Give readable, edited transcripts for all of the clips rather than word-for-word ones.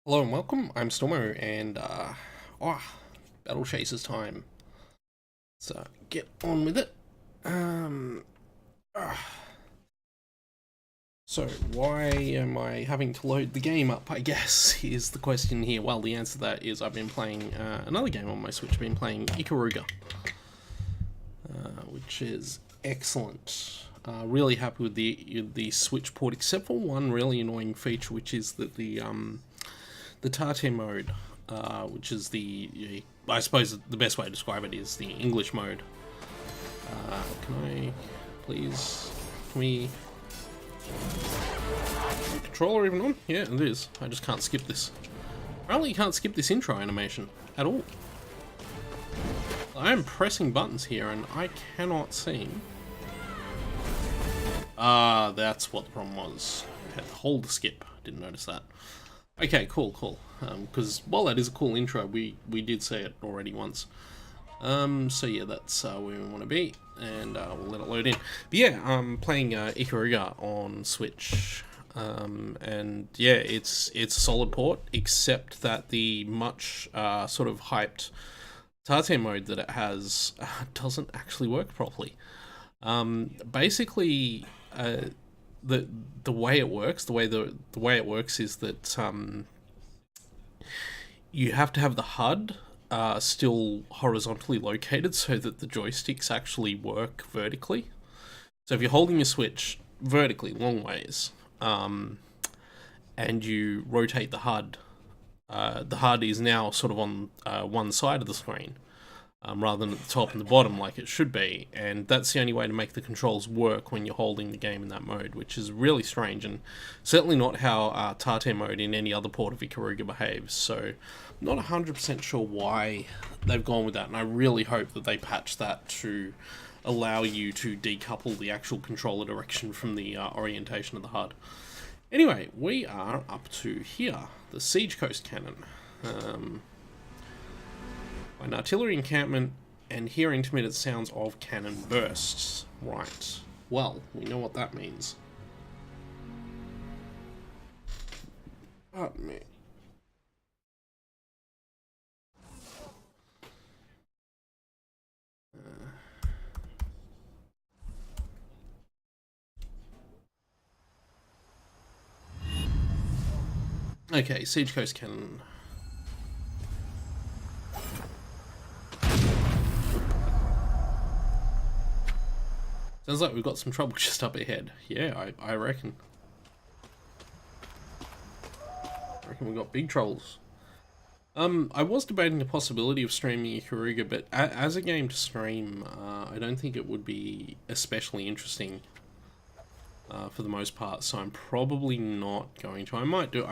Hello and welcome, I'm Stormo, and, Battle Chasers time. So, get on with it. Um, uh, so, why am I having to load the game up, I guess, is the question here. Well, the answer to that is I've been playing another game on my Switch. I've been playing Ikaruga, which is excellent. Really happy with the Switch port, except for one really annoying feature, which is that the Tate mode, which is I suppose the best way to describe it is the English mode. Can we controller even on? Yeah, it is. I just can't skip this. Apparently you can't skip this intro animation at all. I am pressing buttons here and I cannot seem. That's what the problem was. I had to hold the skip. Didn't notice that. Okay, cool. Because while that is a cool intro, we did say it already once. So yeah, that's where we want to be, and we'll let it load in. But yeah, I'm playing Ikaruga on Switch, and yeah, it's a solid port, except that the much sort of hyped Tate mode that it has doesn't actually work properly. Basically, the way it works, the way it works is that you have to have the HUD still horizontally located so that the joysticks actually work vertically. So if you're holding your Switch vertically long ways, and you rotate the HUD is now sort of on one side of the screen. Rather than at the top and the bottom like it should be, and that's the only way to make the controls work when you're holding the game in that mode, which is really strange, and certainly not how Tate mode in any other port of Ikaruga behaves, so I'm not 100% sure why they've gone with that, and I really hope that they patch that to allow you to decouple the actual controller direction from the orientation of the HUD. Anyway, we are up to here, the Siege Coast Cannon. An artillery encampment, and hear intermittent sounds of cannon bursts. Right. Well, we know what that means. Pardon me. Okay, Siege Coast Cannon. Sounds like we've got some trouble just up ahead. Yeah, I reckon. I reckon we've got big troubles. I was debating the possibility of streaming Ikaruga, but as a game to stream, I don't think it would be especially interesting for the most part. So I'm probably not going to. I might do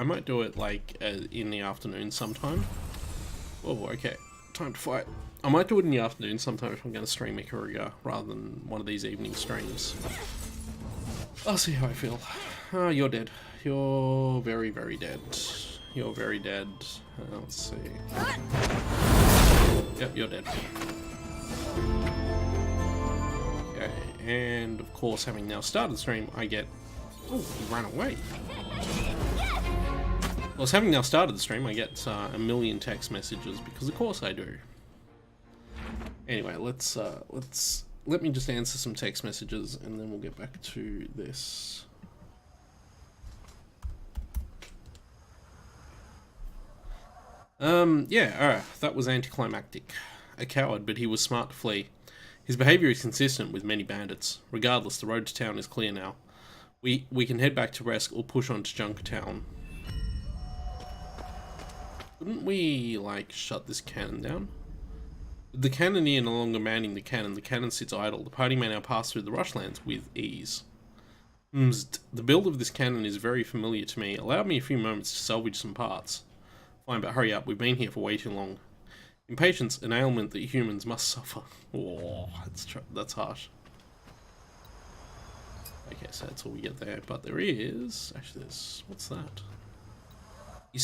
it like in the afternoon sometime. Oh, okay. Time to fight. I might do it in the afternoon sometime if I'm going to stream Ikaruga rather than one of these evening streams. I'll see how I feel. You're dead. You're very, very dead. You're very dead. Let's see. Yep, you're dead. Okay, and of course, having now started the stream, I get... Oh, he ran away. Well, having now started the stream, I get a million text messages, because of course I do. Anyway, let me just answer some text messages, and then we'll get back to this. Yeah, alright, that was anticlimactic. A coward, but he was smart to flee. His behaviour is consistent with many bandits. Regardless, the road to town is clear now. We can head back to Resk or push on to Junkertown. Couldn't we, like, shut this cannon down? With the cannoneer no longer manning the cannon sits idle. The party may now pass through the rushlands with ease. The build of this cannon is very familiar to me. Allow me a few moments to salvage some parts. Fine, but hurry up. We've been here for way too long. Impatience, an ailment that humans must suffer. Oh, that's harsh. Okay, so that's all we get there. But there is... Actually, what's that? You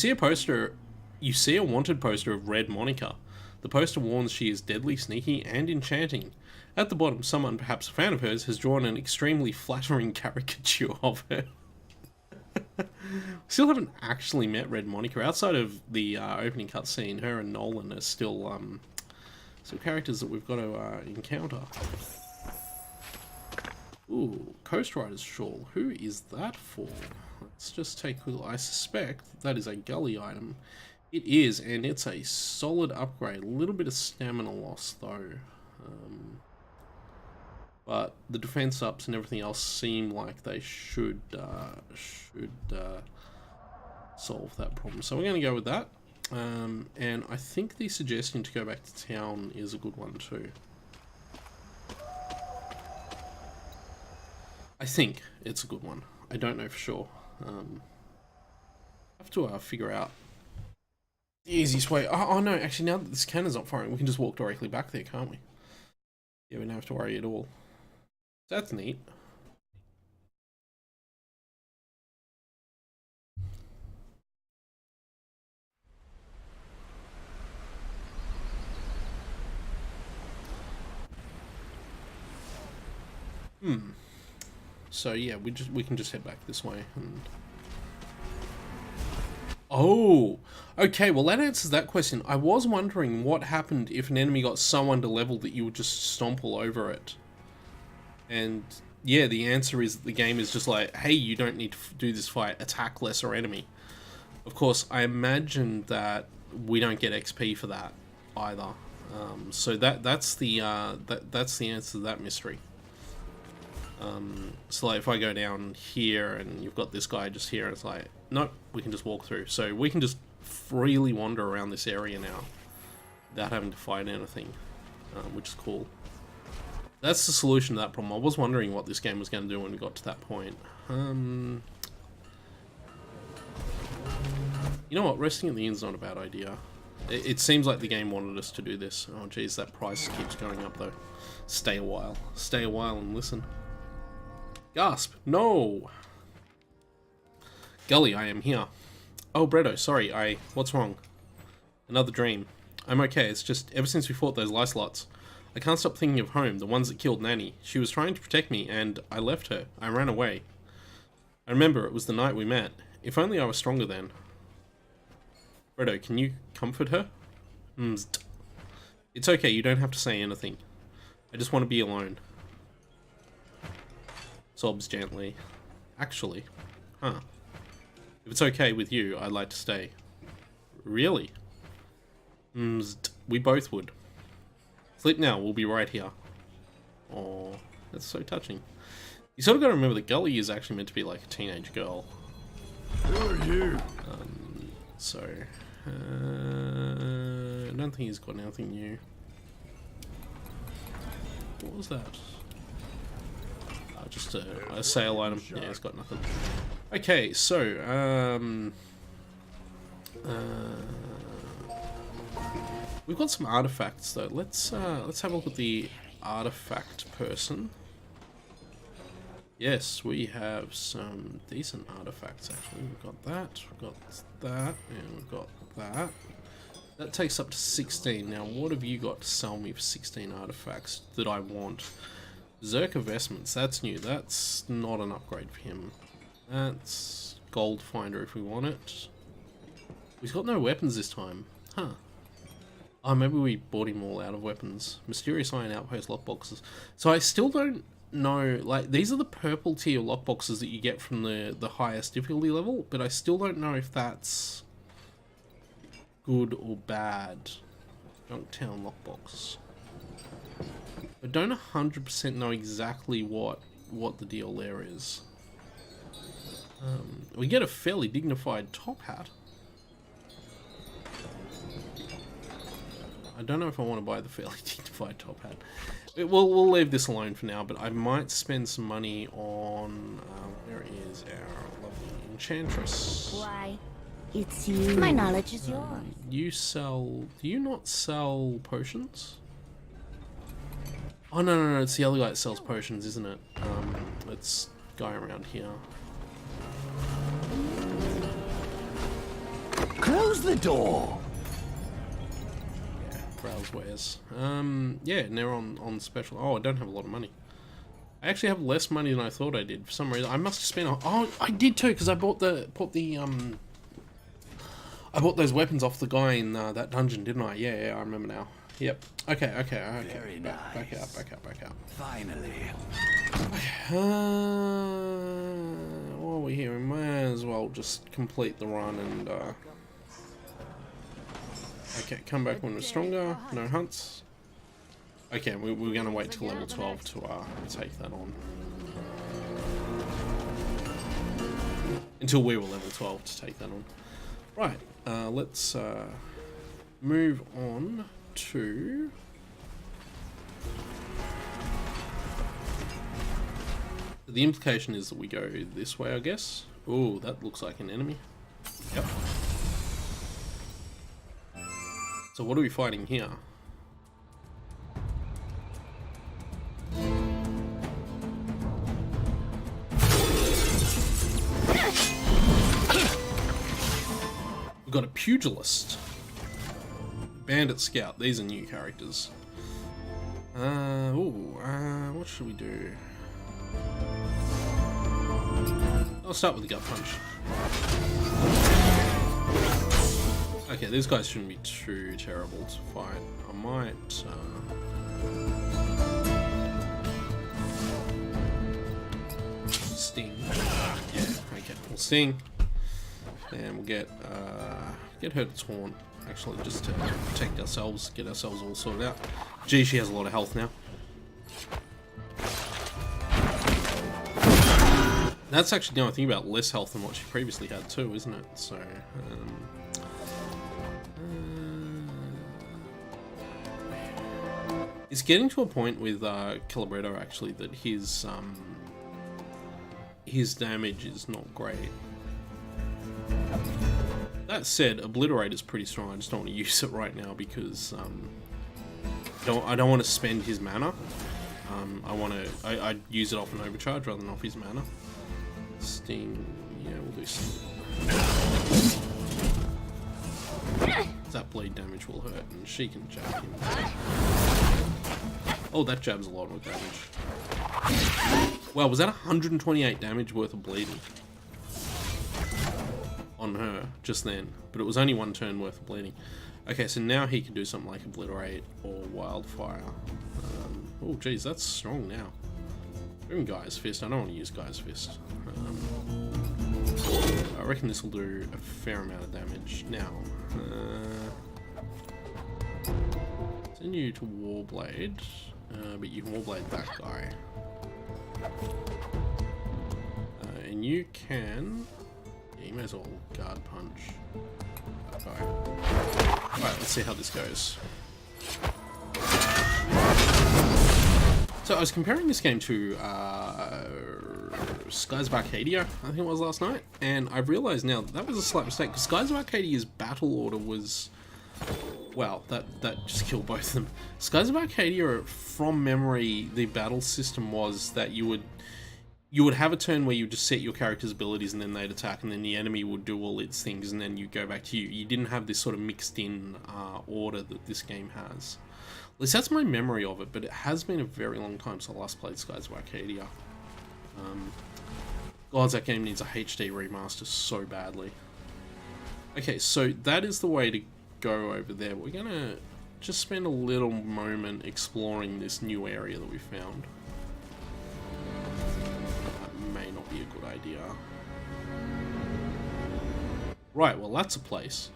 see a wanted poster of Red Monica. The poster warns she is deadly, sneaky, and enchanting. At the bottom, someone, perhaps a fan of hers, has drawn an extremely flattering caricature of her. Still haven't actually met Red Monica outside of the opening cutscene. Her and Nolan are still characters that we've got to encounter. Ooh, Coast Rider's shawl. Who is that for? Let's just take a look. I suspect that is a gully item. It is, and it's a solid upgrade. A little bit of stamina loss though. But the defense ups and everything else seem like they should solve that problem. So we're going to go with that. And I think the suggestion to go back to town is a good one too. I think it's a good one. I don't know for sure. Have to figure out the easiest way. Oh no, actually now that this cannon's not firing, we can just walk directly back there, can't we? Yeah, we don't have to worry at all. That's neat. So yeah, we can just head back this way. And... Oh, okay. Well, that answers that question. I was wondering what happened if an enemy got so under level that you would just stomp all over it. And yeah, the answer is the game is just like, hey, you don't need to do this fight. Attack lesser enemy. Of course, I imagine that we don't get XP for that either. So that's the answer to that mystery. So like if I go down here and you've got this guy just here, it's like, nope, we can just walk through. So we can just freely wander around this area now without having to fight anything, which is cool. That's the solution to that problem. I was wondering what this game was going to do when we got to that point. You know what, resting at the inn's not a bad idea. It seems like the game wanted us to do this. Oh geez, that price keeps going up though. Stay a while and listen. Gasp! No! Gully, I am here. Oh, Bretto, sorry, what's wrong? Another dream. I'm okay, it's just, ever since we fought those Lycelots, I can't stop thinking of home, the ones that killed Nanny. She was trying to protect me, and I left her. I ran away. I remember it was the night we met. If only I was stronger then. Bretto, can you comfort her? It's okay, you don't have to say anything. I just want to be alone. Sobs gently. Actually. Huh. If it's okay with you, I'd like to stay. Really? We both would. Sleep now, we'll be right here. Oh, that's so touching. You sort of got to remember that Gully is actually meant to be like a teenage girl. Who are you? I don't think he's got anything new. What was that? Just a sale item. Yeah, it's got nothing. Okay, so we've got some artifacts though. Let's have a look at the artifact person. Yes, we have some decent artifacts actually. We've got that, and we've got that. That takes up to 16. Now, what have you got to sell me for 16 artifacts that I want? Zerka Vestments, that's new. That's not an upgrade for him. That's Gold Finder if we want it. He's got no weapons this time. Huh. Oh, maybe we bought him all out of weapons. Mysterious Iron Outpost lockboxes. So I still don't know, like, these are the purple tier lockboxes that you get from the highest difficulty level, but I still don't know if that's good or bad. Junktown lockbox. I don't 100% know exactly what the deal there is. We get a fairly dignified top hat. I don't know if I want to buy the fairly dignified top hat. We'll leave this alone for now, but I might spend some money on... where is our lovely Enchantress? Why, it's you. My knowledge is yours. Do you not sell potions? Oh, no, it's the other guy that sells potions, isn't it? Let's go around here. Close the door! Yeah, Browse wares. Yeah, and they're on special. Oh, I don't have a lot of money. I actually have less money than I thought I did for some reason. I must have spent. Oh, I did too, because I bought the I bought those weapons off the guy in that dungeon, didn't I? Yeah, I remember now. Yep. Okay. Very Back nice. out. Finally. While we're here, we may as well just complete the run and. Okay, come back when we're stronger. No hunts. Okay, we're gonna wait till level 12 to take that on. Until we were level 12 to take that on. Right, let's move on to... The implication is that we go this way, I guess. Oh, that looks like an enemy. Yep. So what are we fighting here? We've got a pugilist. Bandit scout. These are new characters. What should we do? I'll start with the gut punch. Okay, these guys shouldn't be too terrible to fight. I might... Sting. Yeah, okay. We'll sting. And we'll get her to taunt, actually, just to protect ourselves, get ourselves all sorted out. Gee, she has a lot of health now. That's actually, now I think about, less health than what she previously had too, isn't it? So, it's getting to a point with Calibretto, actually, that his damage is not great. That said, Obliterate is pretty strong. I just don't want to use it right now because I don't want to spend his mana. I'd use it off an overcharge rather than off his mana. Sting, yeah, we'll do Sting. That bleed damage will hurt, and she can jab him. Oh, that jab's a lot of damage. Wow, was that 128 damage worth of bleeding on her just then? But it was only one turn worth of bleeding. Okay, so now he can do something like Obliterate or Wildfire. Oh, geez, that's strong now. Even Guy's Fist. I don't want to use Guy's Fist. I reckon this will do a fair amount of damage. Now, send you to Warblade, but you can Warblade that guy. And you can... Yeah, you may as well Guard Punch. Alright, let's see how this goes. So I was comparing this game to Skies of Arcadia, I think it was last night, and I've realised now that was a slight mistake, because Skies of Arcadia's battle order was... Well, that just killed both of them. Skies of Arcadia, from memory, the battle system was that you would have a turn where you just set your character's abilities and then they'd attack, and then the enemy would do all its things and then you go back to you. You didn't have this sort of mixed in order that this game has. At least that's my memory of it, but it has been a very long time since I last played Skies of Arcadia. God, that game needs a HD remaster so badly. Okay, so that is the way to go over there. We're gonna just spend a little moment exploring this new area that we found. That may not be a good idea. Right, well that's a place.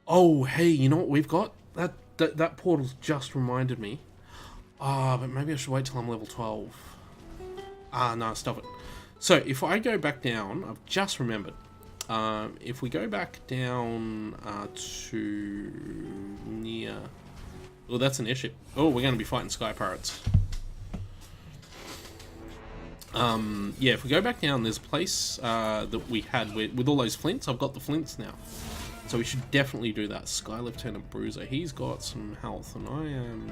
Oh, hey, you know what we've got? That portal's just reminded me. But maybe I should wait till I'm level 12. No, stop it. So, if I go back down, I've just remembered. If we go back down to near... Oh, that's an airship. Oh, we're going to be fighting sky pirates. Yeah, if we go back down, there's a place that we had with all those flints. I've got the flints now. So we should definitely do that. Sky Lieutenant Bruiser. He's got some health, and I'm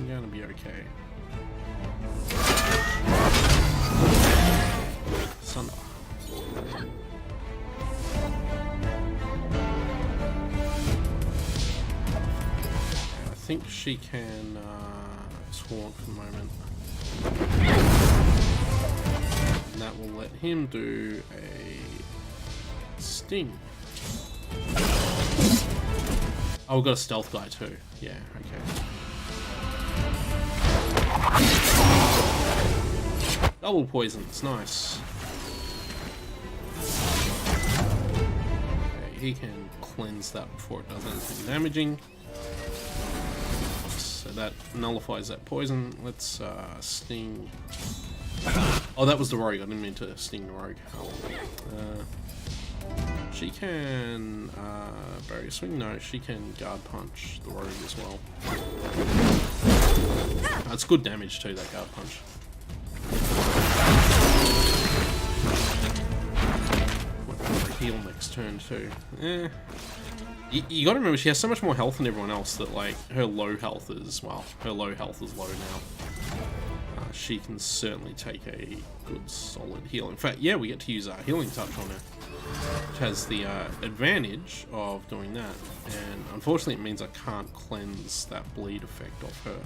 going to be okay. Sunder. I think she can taunt for the moment. And that will let him do a sting. Oh, we've got a stealth guy too. Yeah, okay. Double poisons, nice. Okay, he can cleanse that before it does anything damaging. So that nullifies that poison. Let's sting. Oh, that was the rogue. I didn't mean to sting the rogue. She can barrier swing. No, she can guard punch the rogue as well. That's good damage too, that guard punch. Heal next turn too. You gotta remember, she has so much more health than everyone else that, like, her low health is, well, her low health is low now. She can certainly take a good solid heal. In fact, yeah, we get to use our healing touch on her, which has the advantage of doing that. And unfortunately, it means I can't cleanse that bleed effect off her.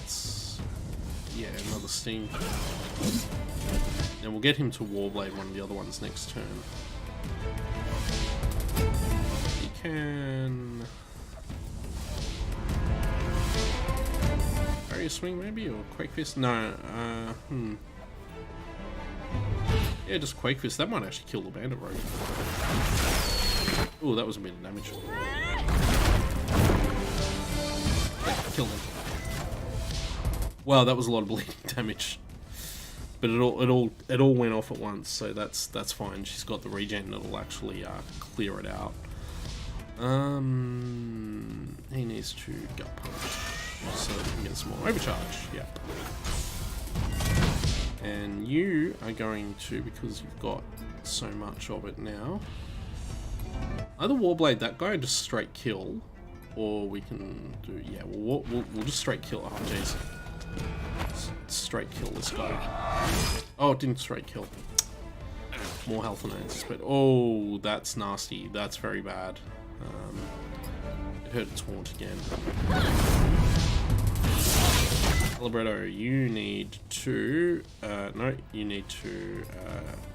It's, yeah, another sting. And we'll get him to Warblade one of the other ones next turn. He can barrier swing maybe, or Quake Fist? No, yeah, just Quake Fist. That might actually kill the Bandit Rogue. Oh, that was a bit of damage. Yeah, kill him. Wow, that was a lot of bleeding damage. But it all went off at once, so that's fine. She's got the regen that'll actually clear it out. He needs to gut punch so that he can get some more overcharge. Yep. And you are going to, because you've got so much of it now, either Warblade that guy, just straight kill, or we can do, yeah, we'll just straight kill. Oh jeez. Straight kill this guy. Oh, it didn't straight kill. More health than I anticipated. Oh, that's nasty. That's very bad. It hurt its taunt again. Libretto, you need to... no, you need to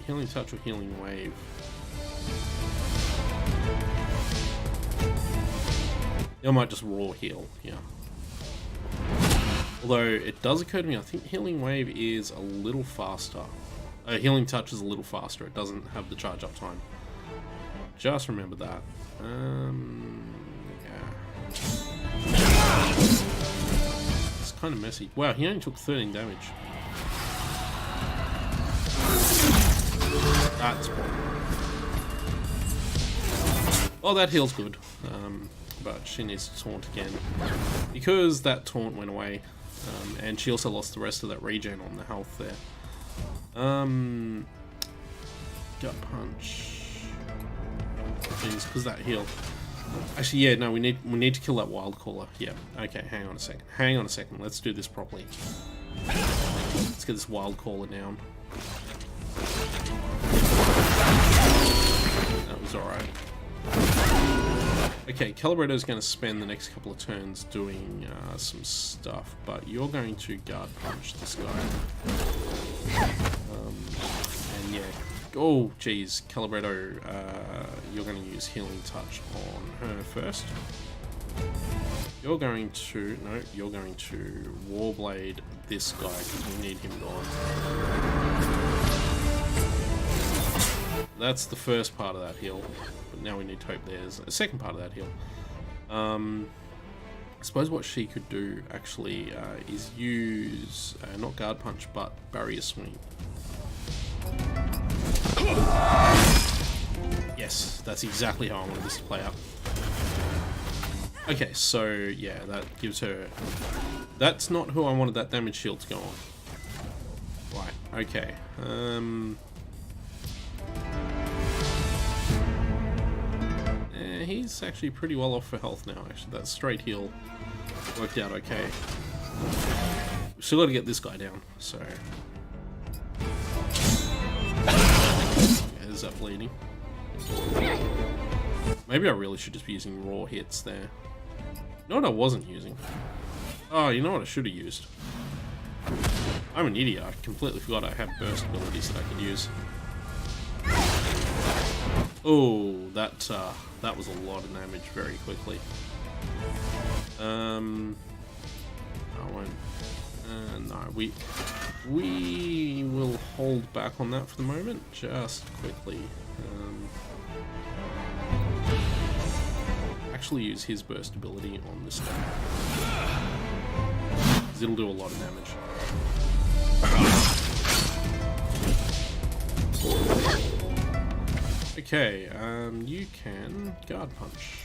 healing touch or healing wave. You might just raw heal, yeah. Although, it does occur to me, I think Healing Wave is a little faster. Healing Touch is a little faster. It doesn't have the charge up time. Just remember that. Yeah. It's kind of messy. Wow, he only took 13 damage. That's cool. Oh, that heals good. But she needs to taunt again. Because that taunt went away. And she also lost the rest of that regen on the health there. Gut punch. Things, because that heal. Actually, yeah, no, we need to kill that wild caller. Yeah. Okay, hang on a second. Hang on a second. Let's do this properly. Let's get this wild caller down. That was alright. Okay, Calibretto's going to spend the next couple of turns doing some stuff, but you're going to guard punch this guy. And yeah, oh geez, Calibretto, you're going to use healing touch on her first. You're going to, no, you're going to Warblade this guy because we need him gone. That's the first part of that heal. But now we need to hope there's a second part of that heal. I suppose what she could do actually is use not guard punch but barrier swing. Yes, that's exactly how I wanted this to play out. Okay, so yeah, that gives her... That's not who I wanted that damage shield to go on. Right, okay. He's actually pretty well off for health now, actually. That straight heal worked out okay. Still got to get this guy down, so... Yeah, there's that bleeding. Maybe I really should just be using raw hits there. You know what I wasn't using? Oh, you know what I should have used? I'm an idiot. I completely forgot I have burst abilities that I could use. Oh, that was a lot of damage very quickly. I won't. No, we will hold back on that for the moment, just quickly. Actually use his burst ability on this guy. 'Cause it'll do a lot of damage. Okay, you can guard punch.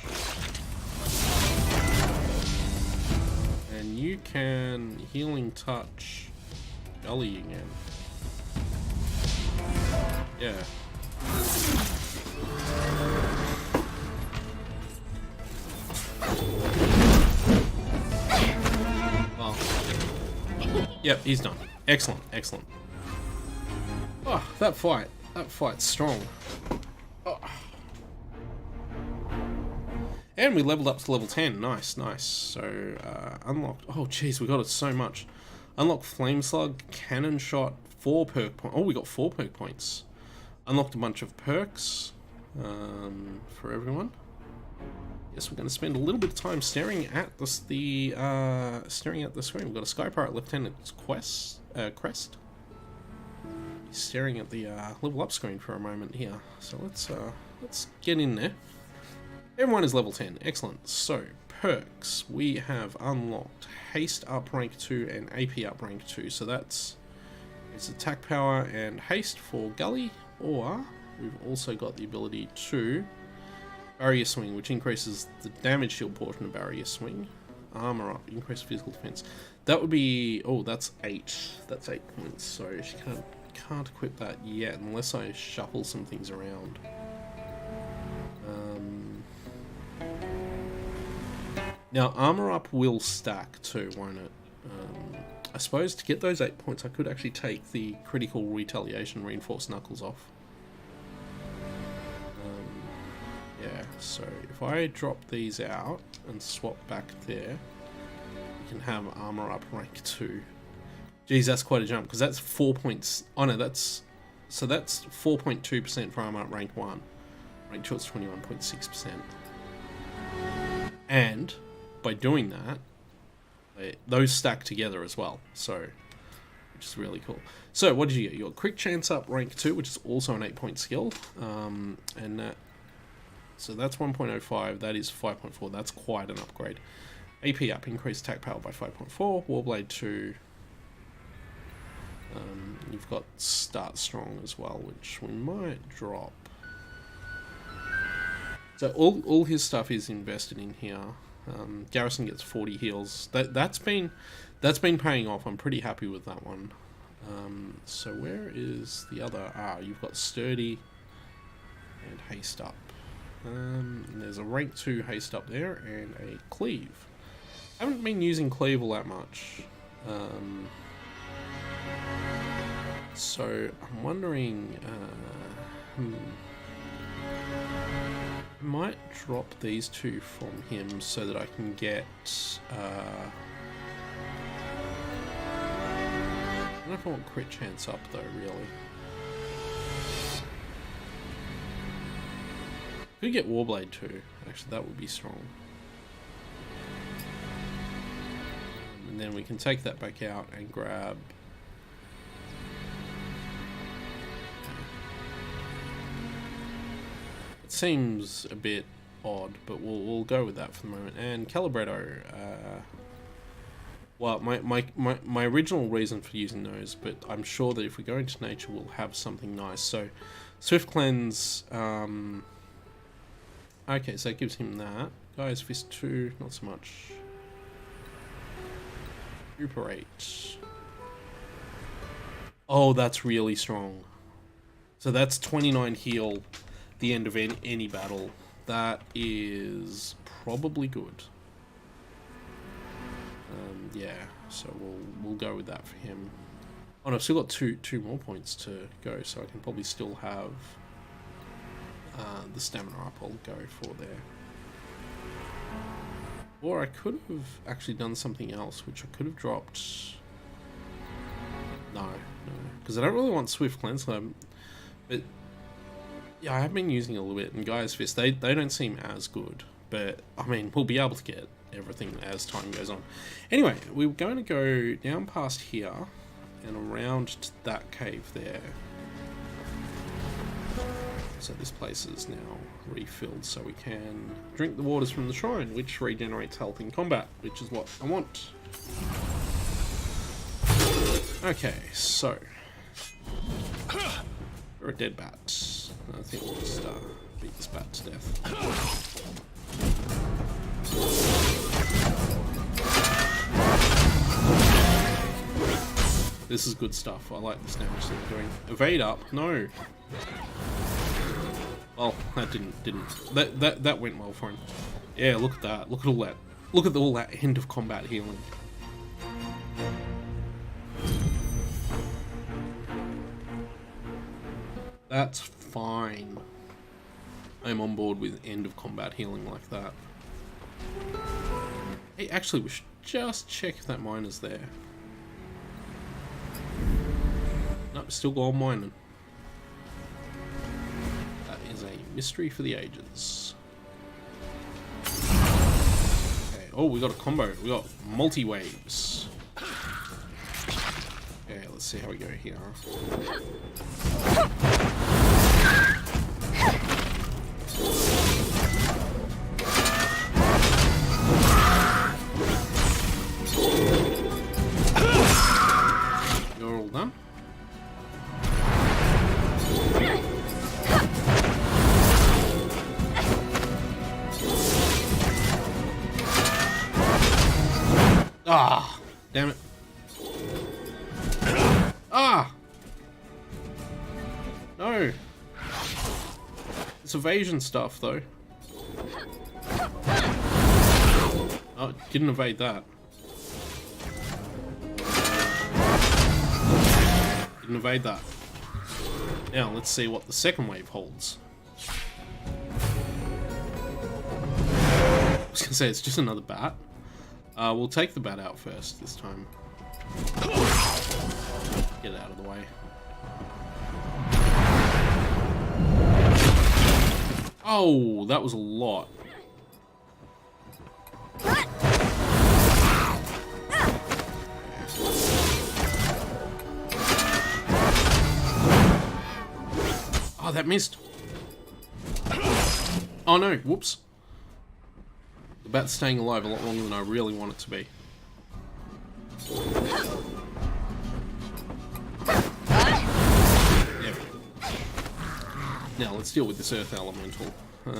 And you can healing touch Gully again. Yeah. Well. Yep, he's done. Excellent, excellent. Oh, that fight's strong. Oh. And we leveled up to level 10. Nice, nice. So, unlocked. Oh, jeez, we got it so much. Unlocked Flame Slug, Cannon Shot, 4 perk points. Oh, we got 4 perk points. Unlocked a bunch of perks for everyone. Yes, we're going to spend a little bit of time staring at staring at the screen. We've got a Sky Pirate Lieutenant's crest. He's staring at the level up screen for a moment here. So let's get in there. Everyone is level 10. Excellent. So, perks. We have unlocked Haste up rank 2 and AP up rank 2. So it's attack power and haste for Gully, or we've also got the ability to Barrier Swing, which increases the damage shield portion of Barrier Swing. Armor up, increase physical defense. That would be, oh, that's 8. That's 8 points. So she can't equip that yet unless I shuffle some things around. Now, armor up will stack too, won't it? I suppose to get those 8 points, I could actually take the critical retaliation reinforced knuckles off. Yeah, so if I drop these out and swap back there, we can have armor up rank 2. Geez, that's quite a jump, because that's 4 points. Oh no, that's 4.2% for armor up rank 1. Rank 2 it's 21.6%. And by doing that, those stack together as well, so which is really cool. So what did you get? You got Quick Chance up rank 2, which is also an 8-point skill, and that, so that's 1.05. That is 5.4. That's quite an upgrade. AP up, increased attack power by 5.4. Warblade 2. You've got Start Strong as well, which we might drop. So all his stuff is invested in here. Garrison gets 40 heals. That's been paying off. I'm pretty happy with that one. So where is the other? You've got Sturdy and Haste up. And there's a rank 2 haste up there and a cleave. I haven't been using cleave all that much. So I'm wondering, I might drop these 2 from him so that I can get, I don't know if I want Crit Chance up though, really. Could get Warblade too. Actually, that would be strong. And then we can take that back out and grab. It seems a bit odd, but we'll go with that for the moment. And Calibretto. Well, my original reason for using those, but I'm sure that if we go into nature, we'll have something nice. So, Swift Cleanse. Okay, so that gives him that. Guy's Fist 2, not so much. Recuperate. Oh, that's really strong. So that's 29 heal the end of any battle. That is probably good. Yeah, so we'll go with that for him. Oh no, I've still got two more points to go, so I can probably still have the stamina up. I'll go for there. Or I could have actually done something else, which I could have dropped. No, because I don't really want Swift Cleanse Lab. But yeah, I have been using it a little bit, and Gaia's Fist, they don't seem as good. But I mean, we'll be able to get everything as time goes on. Anyway, we're going to go down past here and around to that cave there. So this place is now refilled, so we can drink the waters from the shrine, which regenerates health in combat, which is what I want. Okay, so we're a dead bat. I think we'll just beat this bat to death. This is good stuff. I like this damage that we're doing. Evade up. No. Well, that didn't. That went well for him. Yeah, look at that. Look at all that. Look at all that end of combat healing. That's fine. I'm on board with end of combat healing like that. Hey, actually, we should just check if that miner's there. Nope, still gold mining. That is a mystery for the ages. Okay, oh, we got a combo. We got multi-waves. Okay, let's see how we go here. You're all done. Ah, damn it. Ah! No. It's evasion stuff, though. Oh, didn't evade that. Didn't evade that. Now, let's see what the second wave holds. I was gonna say, it's just another bat. We'll take the bat out first this time. Get it out of the way. Oh, that was a lot. Oh, that missed. Oh no, whoops. The bat's staying alive a lot longer than I really want it to be. Yep. Now let's deal with this earth elemental. Put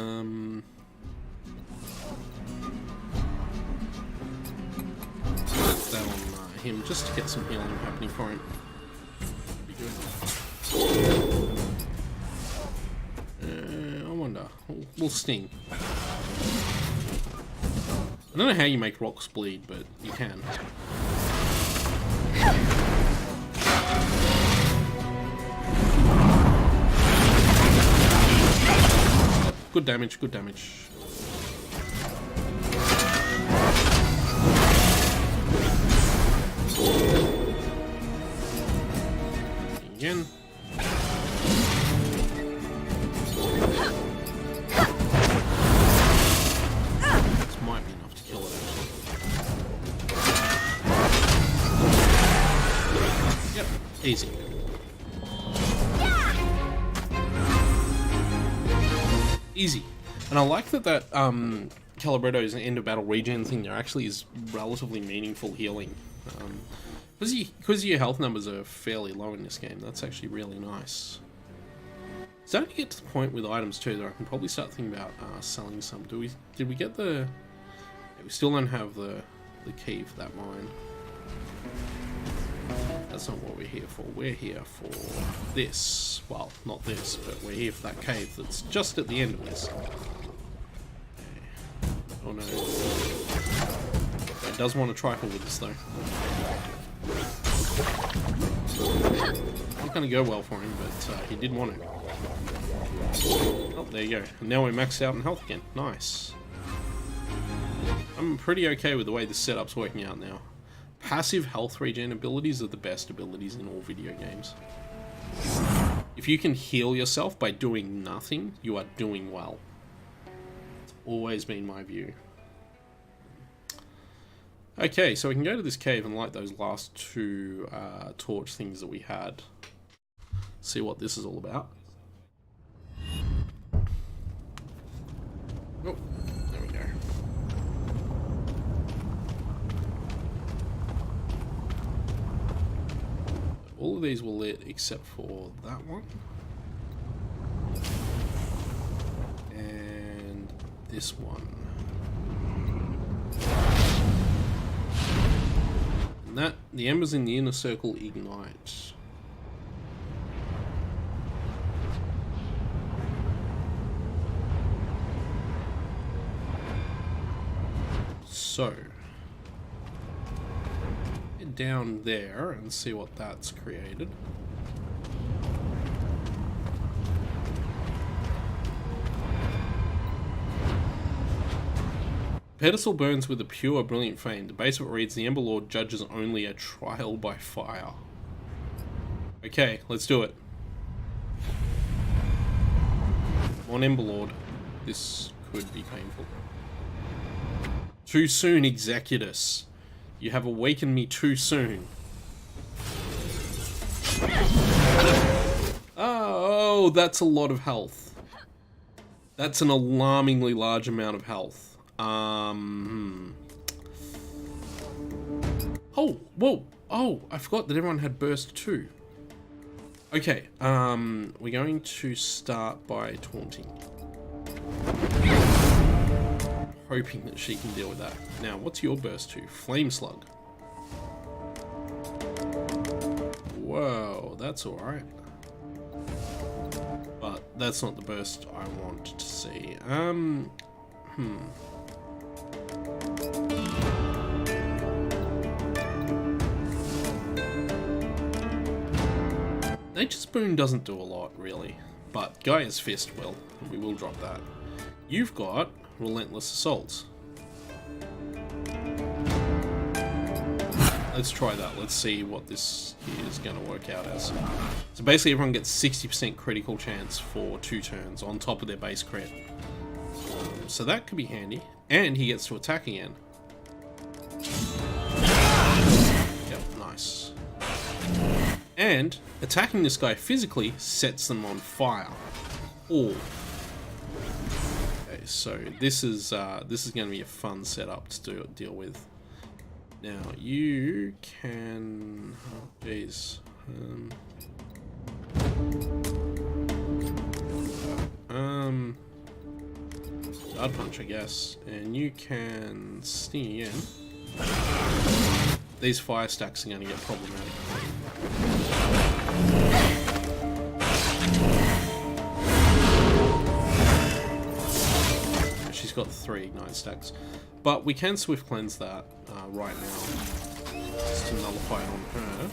that on him just to get some healing happening for him. Be good. I wonder. We'll sting. I don't know how you make rocks bleed, but you can. Good damage, good damage. Again. This might be enough to kill it, actually. Yep, easy. Easy. And I like that Calibretto's end of battle regen thing there actually is relatively meaningful healing. Because your health numbers are fairly low in this game, that's actually really nice. Starting to get to the point with items too that I can probably start thinking about selling some. Did we get the... Yeah, we still don't have the key for that mine. That's not what we're here for. We're here for this. Well, not this, but we're here for that cave that's just at the end of this. Okay. Oh no. It does want to trifle with us though. Not going to go well for him, but he did want it. Oh, there you go. And now we're maxed out in health again. Nice. I'm pretty okay with the way the setup's working out now. Passive health regen abilities are the best abilities in all video games. If you can heal yourself by doing nothing, you are doing well. It's always been my view. Okay, so we can go to this cave and light those last two torch things that we had. See what this is all about. Oh, there we go. All of these were lit except for that one. And this one. And that, the embers in the inner circle ignite. So, head down there and see what that's created. Pedestal burns with a pure, brilliant flame. The base of it reads, the Ember Lord judges only a trial by fire. Okay, let's do it. Come on, Ember Lord. This could be painful. Too soon, Executus. You have awakened me too soon. Oh, that's a lot of health. That's an alarmingly large amount of health. Oh, whoa. Oh, I forgot that everyone had burst too. Okay, we're going to start by taunting. Hoping that she can deal with that. Now, what's your burst to? Flame Slug. Whoa, that's alright. But that's not the burst I want to see. Nature's Boon doesn't do a lot, really. But Gaia's Fist will. We will drop that. You've got Relentless Assault. Let's try that. Let's see what this is going to work out as. So basically everyone gets 60% critical chance for 2 turns on top of their base crit. So that could be handy. And he gets to attack again. Yep, nice. And attacking this guy physically sets them on fire. Or so this is going to be a fun setup to deal with. Now you can, oh geez, guard punch, I guess, and you can sting again. These fire stacks are going to get problematic. She's got 3 ignite stacks, but we can swift cleanse that right now, just to nullify it on her.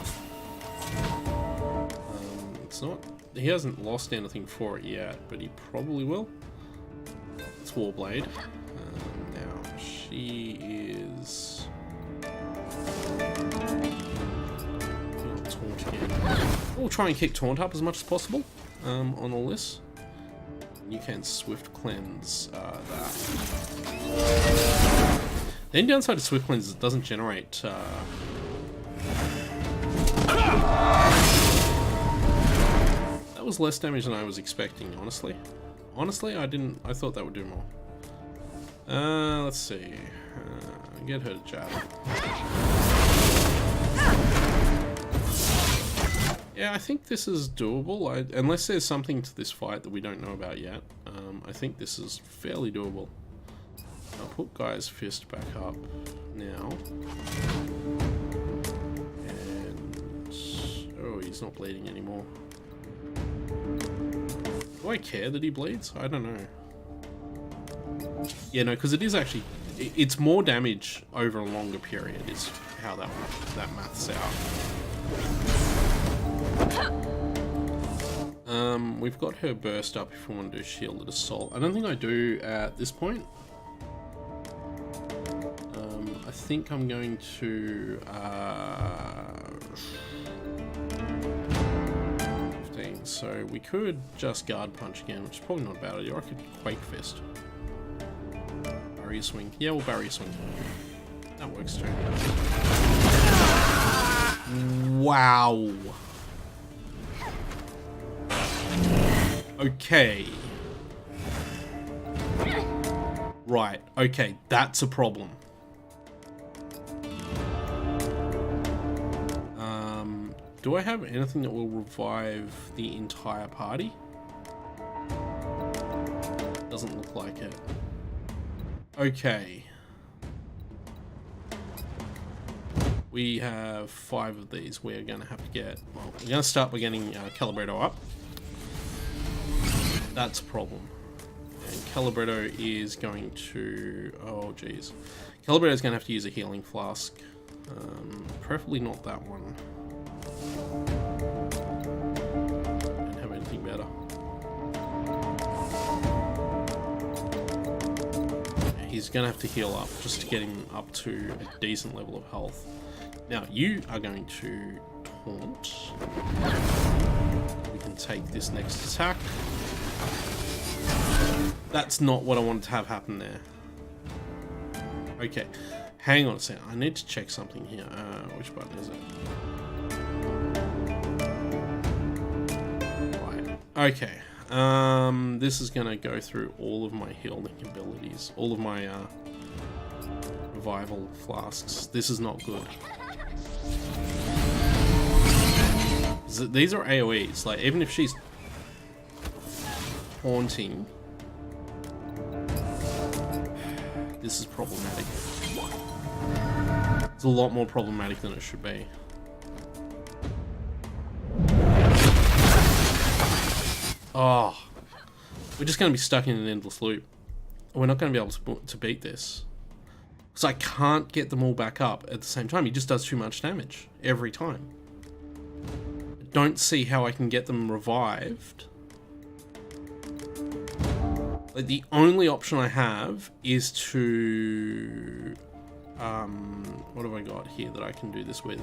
It's not. He hasn't lost anything for it yet, but he probably will. It's Warblade. Now she is. Taunt again. We'll try and kick Taunt up as much as possible on all this. You can swift cleanse that. The only downside of swift cleanse is it doesn't generate. That was less damage than I was expecting, honestly. Honestly, I thought that would do more. Let's see. Get her to jab. Yeah, I think this is doable. Unless there's something to this fight that we don't know about yet. I think this is fairly doable. I'll put Gaia's Fist back up now. And... oh, he's not bleeding anymore. Do I care that he bleeds? I don't know. Yeah, no, because it is actually... it's more damage over a longer period is how that maths out. We've got her burst up if we want to do Shielded Assault. I don't think I do at this point. think I'm going to 15. So we could just guard punch again, which is probably not a bad idea. I could Quake Fist. Barrier swing. Yeah, we'll barrier swing. That works too. Wow. Okay. Right, okay, that's a problem. Do I have anything that will revive the entire party? Doesn't look like it. Okay. We have 5 of these. We're going to have to get... Well, we're going to start by getting Calibretto up. That's a problem. And Calibretto is going to... Oh, jeez. Calibretto is going to have to use a healing flask. Preferably not that one. Don't have anything better. He's going to have to heal up just to get him up to a decent level of health. Now, you are going to taunt. We can take this next attack. That's not what I wanted to have happen there. Okay, hang on a second. I need to check something here. Which button is it? Right. Okay. This is gonna go through all of my healing abilities, all of my revival flasks. This is not good. These are AoEs. Like, even if she's haunting, this is problematic. It's a lot more problematic than it should be. Oh, we're just going to be stuck in an endless loop. We're not going to be able to beat this. Because I can't get them all back up at the same time. He just does too much damage every time. I don't see how I can get them revived. Like, the only option I have is to... what have I got here that I can do this with?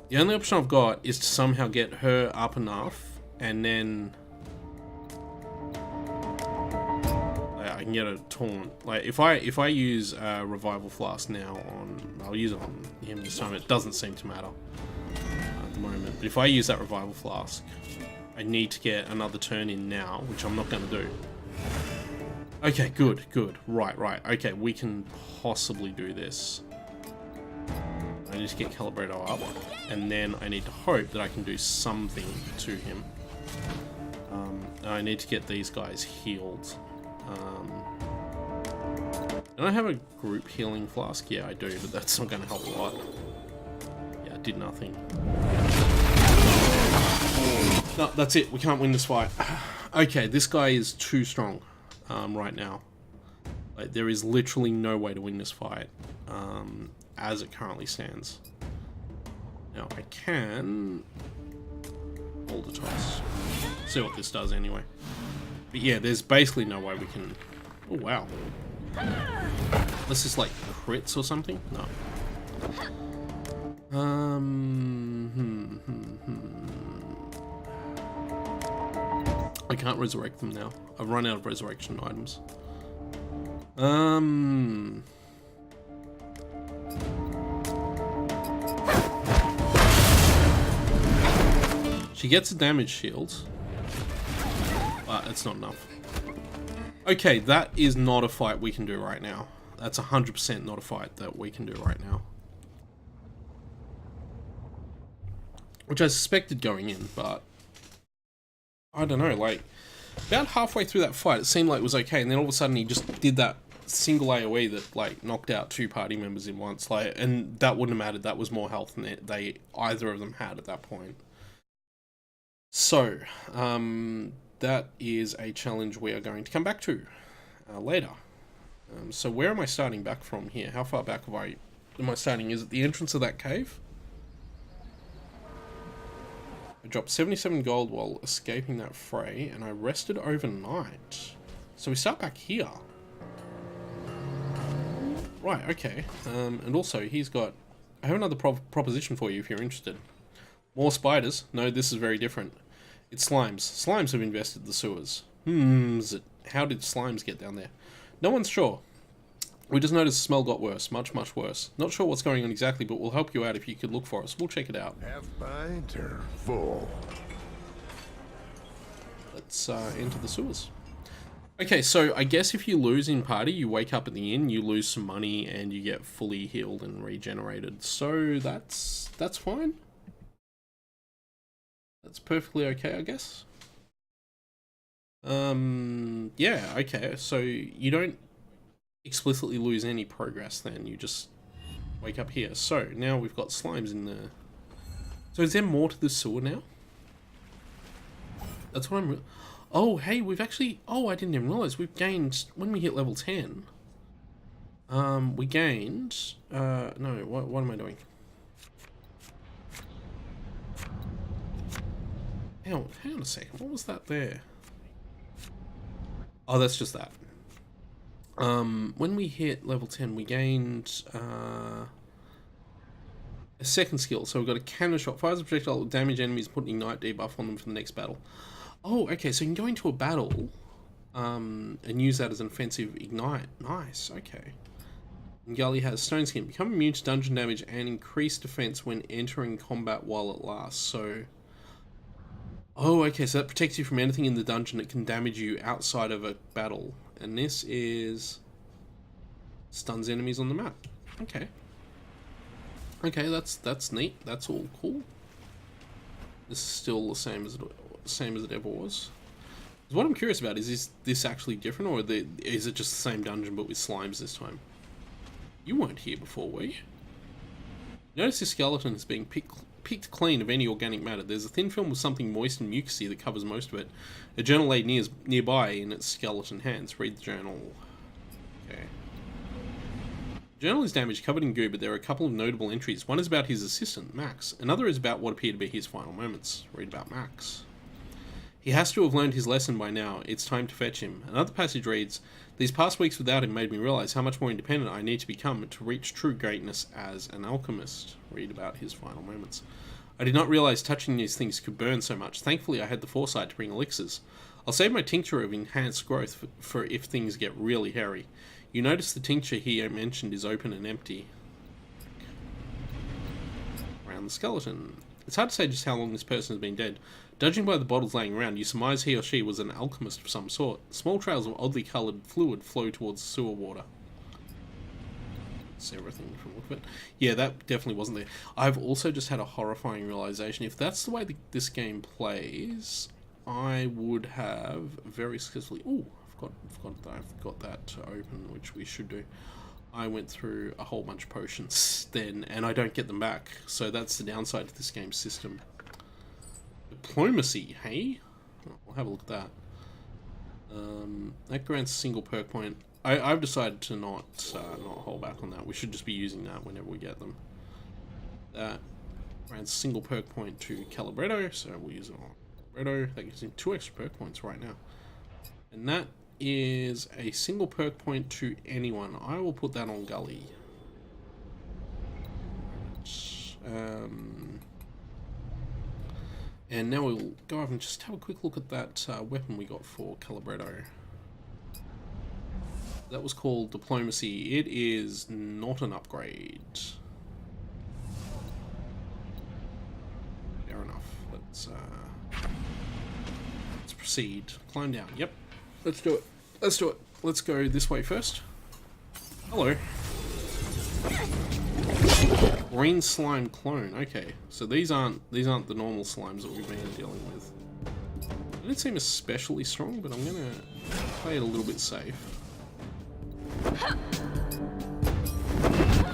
The only option I've got is to somehow get her up enough, and then I can get a taunt. Like, if I use a revival flask now I'll use it on him this time. It doesn't seem to matter at the moment. But if I use that revival flask, I need to get another turn in now, which I'm not going to do. Okay, good. Right. Okay, we can possibly do this. I need to get Calibretto up, and then I need to hope that I can do something to him. I need to get these guys healed. Don't I have a group healing flask? Yeah, I do, but that's not going to help a lot. Yeah, it did nothing. No, that's it. We can't win this fight. Okay, this guy is too strong right now. Like, there is literally no way to win this fight as it currently stands. Now, I can hold a toss. See what this does anyway. But yeah, there's basically no way we can... Oh, wow. This is like crits or something? No. I can't resurrect them now. I've run out of resurrection items. She gets a damage shield, but it's not enough. Okay, that is not a fight we can do right now. That's 100% not a fight that we can do right now. Which I suspected going in, but I don't know, like, about halfway through that fight, it seemed like it was okay, and then all of a sudden he just did that single AoE that, like, knocked out 2 party members in once, like, and that wouldn't have mattered. That was more health than either of them had at that point. So, that is a challenge we are going to come back to later. So where am I starting back from here? How far back am I starting? Is it the entrance of that cave? I dropped 77 gold while escaping that fray, and I rested overnight. So we start back here. Right, okay. And also, he's got... I have another proposition for you if you're interested. More spiders? No, this is very different. It's slimes. Slimes have infested the sewers. How did slimes get down there? No one's sure. We just noticed the smell got worse. Much, much worse. Not sure what's going on exactly, but we'll help you out if you could look for us. We'll check it out. Half pint or full? Let's enter the sewers. Okay, so I guess if you lose in party, you wake up at the inn, you lose some money, and you get fully healed and regenerated. So that's fine. That's perfectly okay, I guess. Yeah, okay. So you don't explicitly lose any progress then, you just wake up here. So now we've got slimes in there. So is there more to this sewer now? That's what I'm... Oh, hey, we've actually... Oh, I didn't even realize. We've gained... When we hit level 10... we gained... No, what am I doing? Hang on a second. What was that there? Oh, that's just that. When we hit level 10, we gained... a second skill. So we've got a cannon shot. Fires a projectile with damage enemies, putting ignite debuff on them for the next battle. Oh, okay, so you can go into a battle and use that as an offensive ignite. Nice, okay. And Gully has Stone Skin. Become immune to dungeon damage and increase defense when entering combat while it lasts. So... Oh, okay, so that protects you from anything in the dungeon that can damage you outside of a battle. And this is... Stuns enemies on the map. Okay. Okay, that's neat. That's all cool. This is still the same as it ever was. What I'm curious about is this actually different, or is it just the same dungeon but with slimes this time? You weren't here before, were you? Notice this skeleton is being picked clean of any organic matter. There's a thin film with something moist and mucousy that covers most of it. A journal laid nearby in its skeleton hands. Read the journal. Okay. The journal is damaged, covered in goo, but there are a couple of notable entries. One is about his assistant, Max. Another is about what appear to be his final moments. Read about Max. He has to have learned his lesson by now. It's time to fetch him. Another passage reads, "These past weeks without him made me realize how much more independent I need to become to reach true greatness as an alchemist." Read about his final moments. "I did not realize touching these things could burn so much. Thankfully, I had the foresight to bring elixirs. I'll save my tincture of enhanced growth for if things get really hairy. You notice the tincture he mentioned is open and empty." Around the skeleton. It's hard to say just how long this person has been dead. Judging by the bottles laying around, you surmise he or she was an alchemist of some sort. Small trails of oddly coloured fluid flow towards the sewer water. That's everything from the look of it. Yeah, that definitely wasn't there. I've also just had a horrifying realisation. If that's the way this game plays, I would have very successfully... Ooh, I've got that to open, which we should do. I went through a whole bunch of potions then, and I don't get them back. So that's the downside to this game's system. Diplomacy, hey? We'll have a look at that. That grants a single perk point. I've decided to not hold back on that. We should just be using that whenever we get them. That grants a single perk point to Calibretto, so we'll use it on Calibretto. That gives him 2 extra perk points right now. And that is a single perk point to anyone. I will put that on Gully. And now we'll go over and just have a quick look at that weapon we got for Calibretto. That was called Diplomacy. It is not an upgrade. Fair enough. Let's proceed. Climb down. Yep. Let's do it. Let's do it. Let's go this way first. Hello. Green slime clone. Okay, so these aren't the normal slimes that we've been dealing with. They don't seem especially strong, but I'm gonna play it a little bit safe.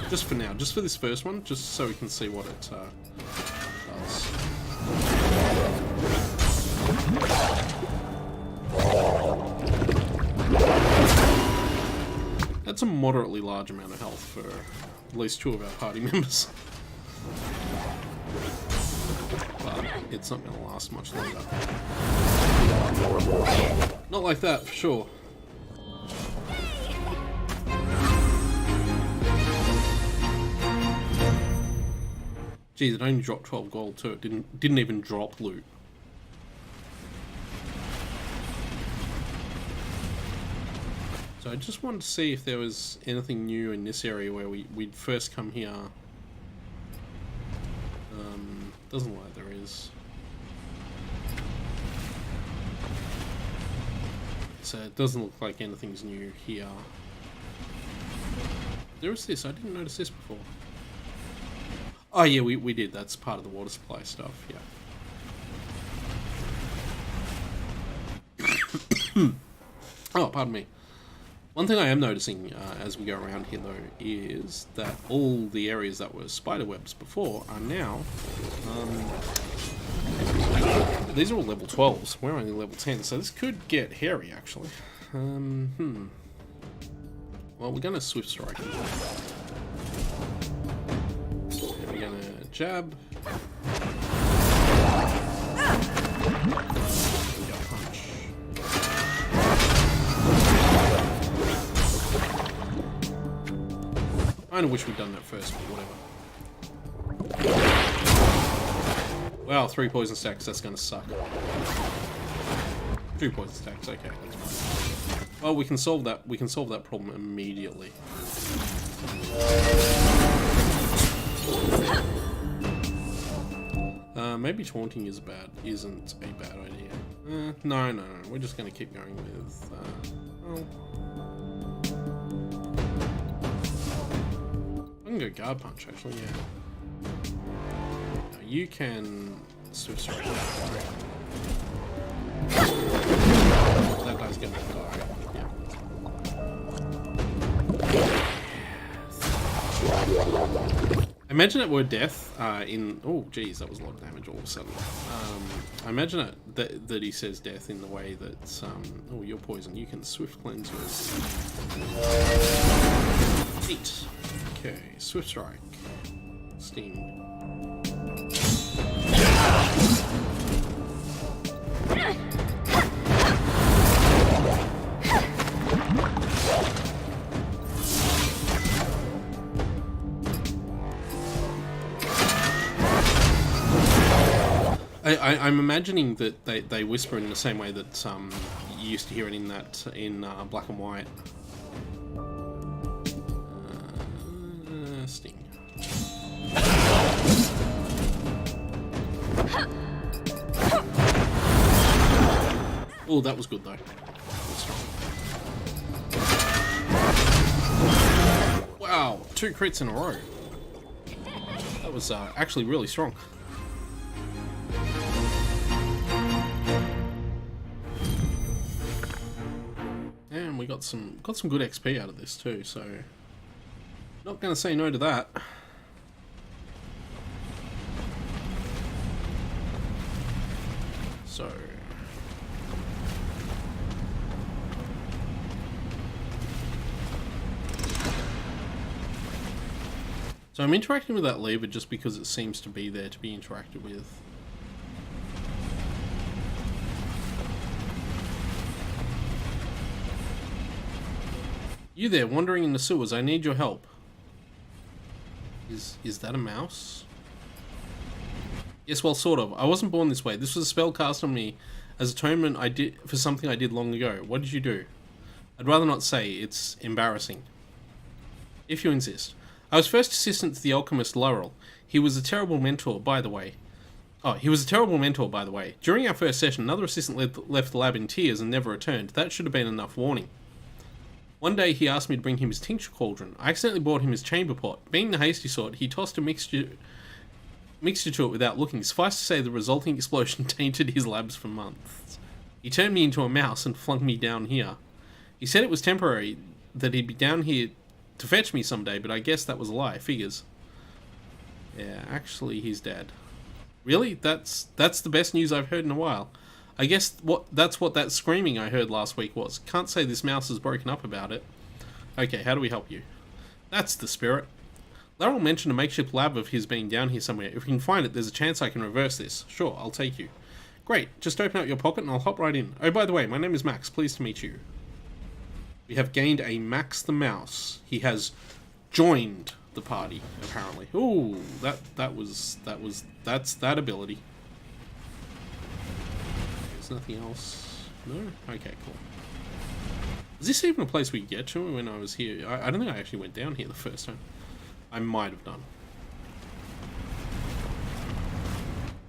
Just for now, just for this first one, just so we can see what it does. That's a moderately large amount of health for at least 2 of our party members. But it's not going to last much longer. Not like that, for sure. Geez, it only dropped 12 gold too. It didn't even drop loot. So I just wanted to see if there was anything new in this area where we'd first come here. Doesn't look like there is. So it doesn't look like anything's new here. There is this. I didn't notice this before. Oh yeah, we did. That's part of the water supply stuff. Yeah. Oh, pardon me. One thing I am noticing as we go around here, though, is that all the areas that were spiderwebs before are now... these are all level 12s. We're only level 10, so this could get hairy, actually. Well, we're going to Swift Strike. We're going to jab. I kinda wish we'd done that first, but whatever. Wow, 3 poison stacks, that's gonna suck. 2 poison stacks, okay, that's fine. Oh, we can solve that problem immediately. Maybe taunting isn't a bad idea. No, we're just gonna keep going with, well... I can go guard punch, actually, yeah. Now you can Swift Strike. That guy's gonna die, yeah. Imagine it were death in... Oh, geez, that was a lot of damage all of a sudden. I imagine it that he says death in the way that... oh, you're poison. You can Swift Cleanse yours. 8. Okay, Swift Strike. Steam. I'm imagining that they whisper in the same way that you used to hear it in Black and White. Sting. Oh, that was good though. Wow, 2 crits in a row. That was actually really strong. And we got some good XP out of this too, so not gonna say no to that. So I'm interacting with that lever just because it seems to be there to be interacted with. You there, wandering in the sewers, I need your help. Is that a mouse? Yes, well, sort of. I wasn't born this way. This was a spell cast on me as atonement for something I did long ago. What did you do? I'd rather not say. It's embarrassing. If you insist. I was first assistant to the alchemist Laurel. He was a terrible mentor, by the way. During our first session, another assistant left the lab in tears and never returned. That should have been enough warning. One day he asked me to bring him his tincture cauldron. I accidentally bought him his chamber pot. Being the hasty sort, he tossed a mixture to it without looking. Suffice to say, the resulting explosion tainted his labs for months. He turned me into a mouse and flung me down here. He said it was temporary, that he'd be down here to fetch me someday, but I guess that was a lie. Figures. Yeah, actually, he's dead. Really? That's the best news I've heard in a while. I guess that's what that screaming I heard last week was. Can't say this mouse has broken up about it. Okay, how do we help you? That's the spirit. Laurel mentioned a makeshift lab of his being down here somewhere. If we can find it, there's a chance I can reverse this. Sure, I'll take you. Great, just open up your pocket and I'll hop right in. Oh, by the way, my name is Max. Pleased to meet you. We have gained a Max the Mouse. He has joined the party, apparently. Ooh, that's that ability. There's nothing else. No? Okay, cool. Is this even a place we get to when I was here? I don't think I actually went down here the first time. I might have done.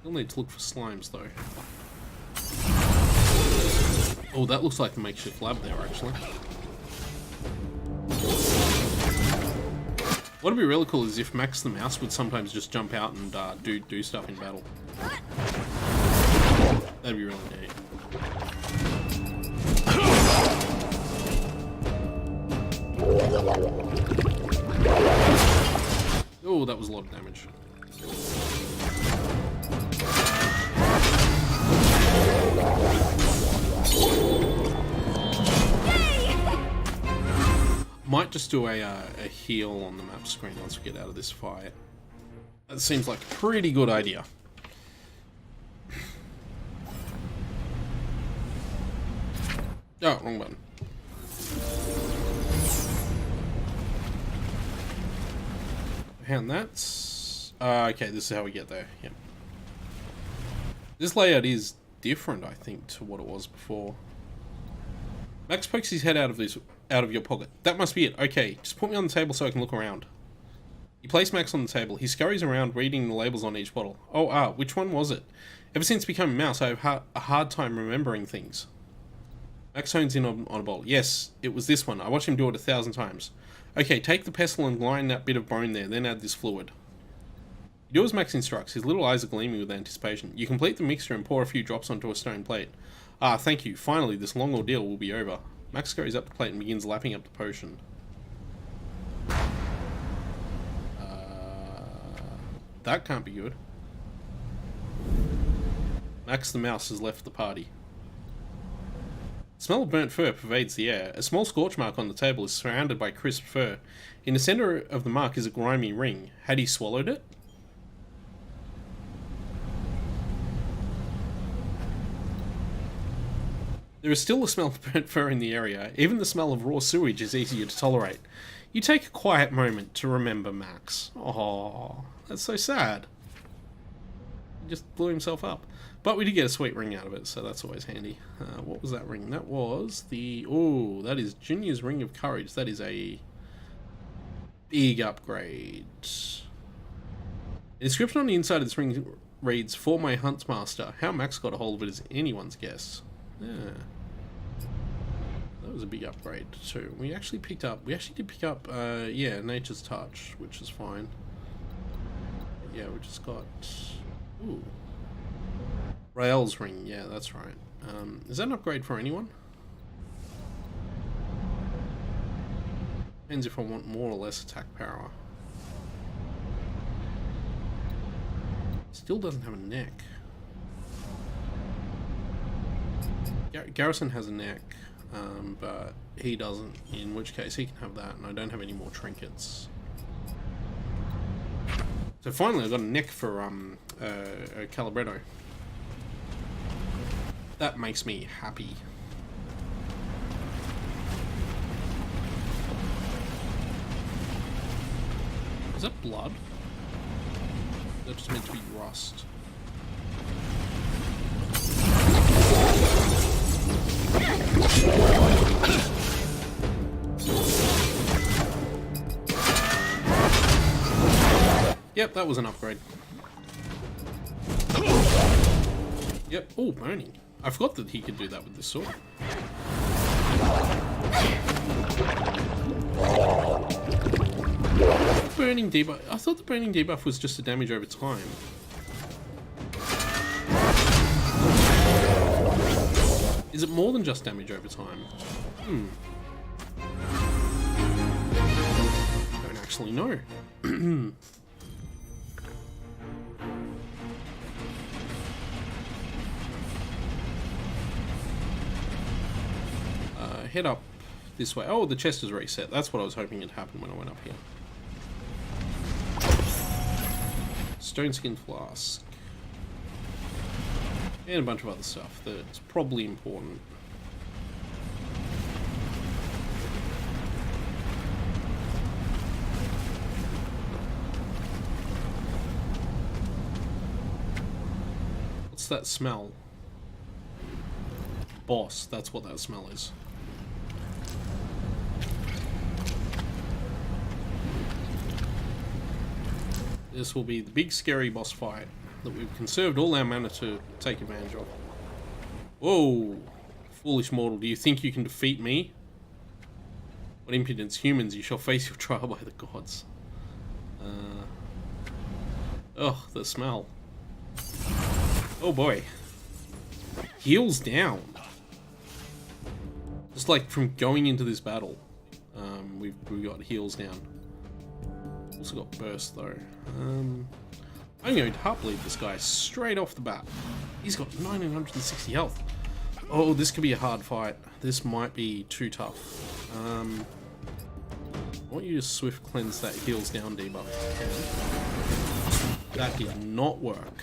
Still need to look for slimes, though. Oh, that looks like the makeshift lab there, actually. What would be really cool is if Max the Mouse would sometimes just jump out and do stuff in battle. That'd be really neat. Oh, that was a lot of damage. Might just do a heal on the map screen once we get out of this fight. That seems like a pretty good idea. Oh, wrong button. And that's... okay, this is how we get there. Yep. This layout is different, I think, to what it was before. Max pokes his head out of your pocket. That must be it. Okay, just put me on the table so I can look around. You place Max on the table. He scurries around reading the labels on each bottle. Oh, which one was it? Ever since becoming a mouse, I have a hard time remembering things. Max hones in on a bottle. Yes, it was this one. I watched him do it 1,000 times. Okay, take the pestle and line that bit of bone there, then add this fluid. You do as Max instructs. His little eyes are gleaming with anticipation. You complete the mixture and pour a few drops onto a stone plate. Ah, thank you. Finally, this long ordeal will be over. Max scurries up the plate and begins lapping up the potion. That can't be good. Max the Mouse has left the party. The smell of burnt fur pervades the air. A small scorch mark on the table is surrounded by crisp fur. In the center of the mark is a grimy ring. Had he swallowed it? There is still a smell of burnt fur in the area. Even the smell of raw sewage is easier to tolerate. You take a quiet moment to remember Max. Oh, that's so sad. He just blew himself up. But we did get a sweet ring out of it, so that's always handy. What was that ring? That was the... Oh, that is Junior's Ring of Courage. That is a big upgrade. The inscription on the inside of this ring reads, "For my Huntsmaster." How Max got a hold of it is anyone's guess. Yeah. That was a big upgrade too. We actually did pick up, yeah, Nature's Touch, which is fine. Yeah, we just got... Ooh. Rael's Ring, yeah, that's right. Is that an upgrade for anyone? Depends if I want more or less attack power. Still doesn't have a neck. Garrison has a neck, but he doesn't, in which case he can have that, and I don't have any more trinkets. So finally I got a neck for a Calibretto. That makes me happy. Is that blood? Is that just meant to be rust? Yep, that was an upgrade. Yep. Oh, burning. I forgot that he could do that with this sword. Burning debuff. I thought the burning debuff was just a damage over time. Is it more than just damage over time? I don't actually know. Head up this way. Oh, the chest is reset. That's what I was hoping would happen when I went up here. Stone skin flask. And a bunch of other stuff that's probably important. What's that smell? Boss, that's what that smell is. This will be the big scary boss fight that we've conserved all our mana to take advantage of. Whoa! Foolish mortal, do you think you can defeat me? What impudence, humans, you shall face your trial by the gods. Oh, the smell. Oh boy. Heals down. Just like from going into this battle, we've got heals down. Also got burst though. I'm going to heartbleed this guy straight off the bat. He's got 960 health. Oh, this could be a hard fight. This might be too tough. I want you to swift cleanse that heals down debuff. That did not work.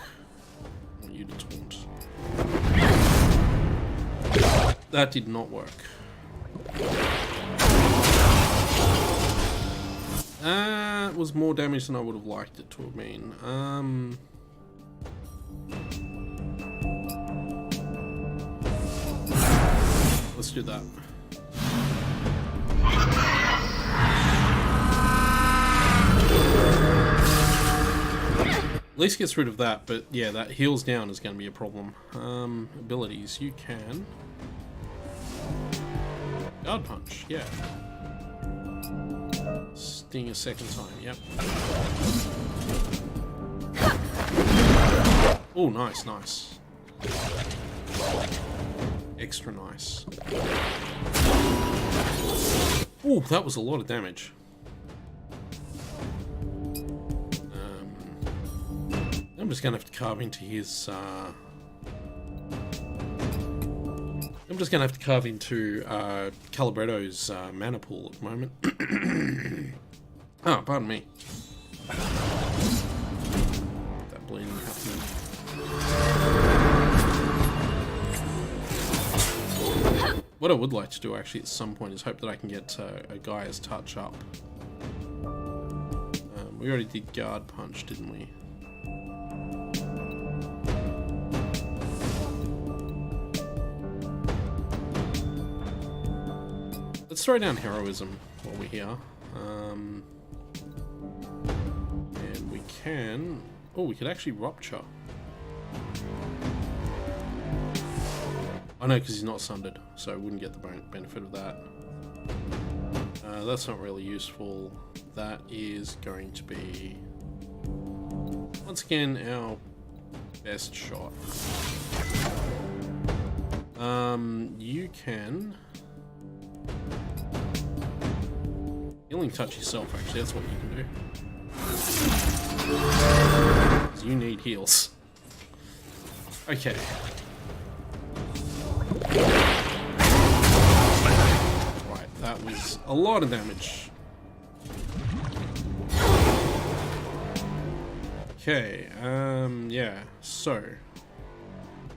I want you to taunt. That did not work. That was more damage than I would have liked it to have been. Let's do that. At least gets rid of that, but yeah, that heals down is going to be a problem. Abilities, you can... Guard punch, yeah. Sting a second time, yep. Oh, nice, nice. Extra nice. Oh, that was a lot of damage. I'm just gonna have to carve into his, I'm just gonna have to carve into Calibretto's mana pool at the moment. Oh, pardon me. That bleeding happening. What I would like to do actually at some point is hope that I can get a Gaia's touch up. We already did guard punch, didn't we? Let's throw down heroism while we're here. And we can... Oh, we could actually rupture. Oh no, because he's not sundered, so I wouldn't get the benefit of that. That's not really useful. That is going to be, once again, our best shot. You can... Healing touch yourself, actually, that's what you can do. Because you need heals. Okay. Right, that was a lot of damage. Okay, yeah, so...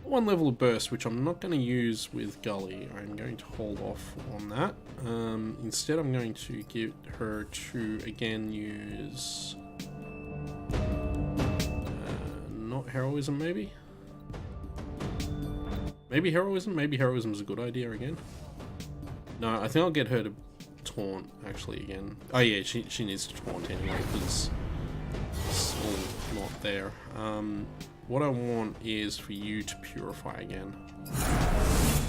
One level of burst, which I'm not going to use with Gully. I'm going to hold off on that. Instead, I'm going to get her to, again, use... not heroism, maybe? Maybe heroism? Maybe heroism is a good idea again. No, I think I'll get her to taunt, actually, again. Oh yeah, she needs to taunt anyway, because it's all not there. What I want is for you to purify again.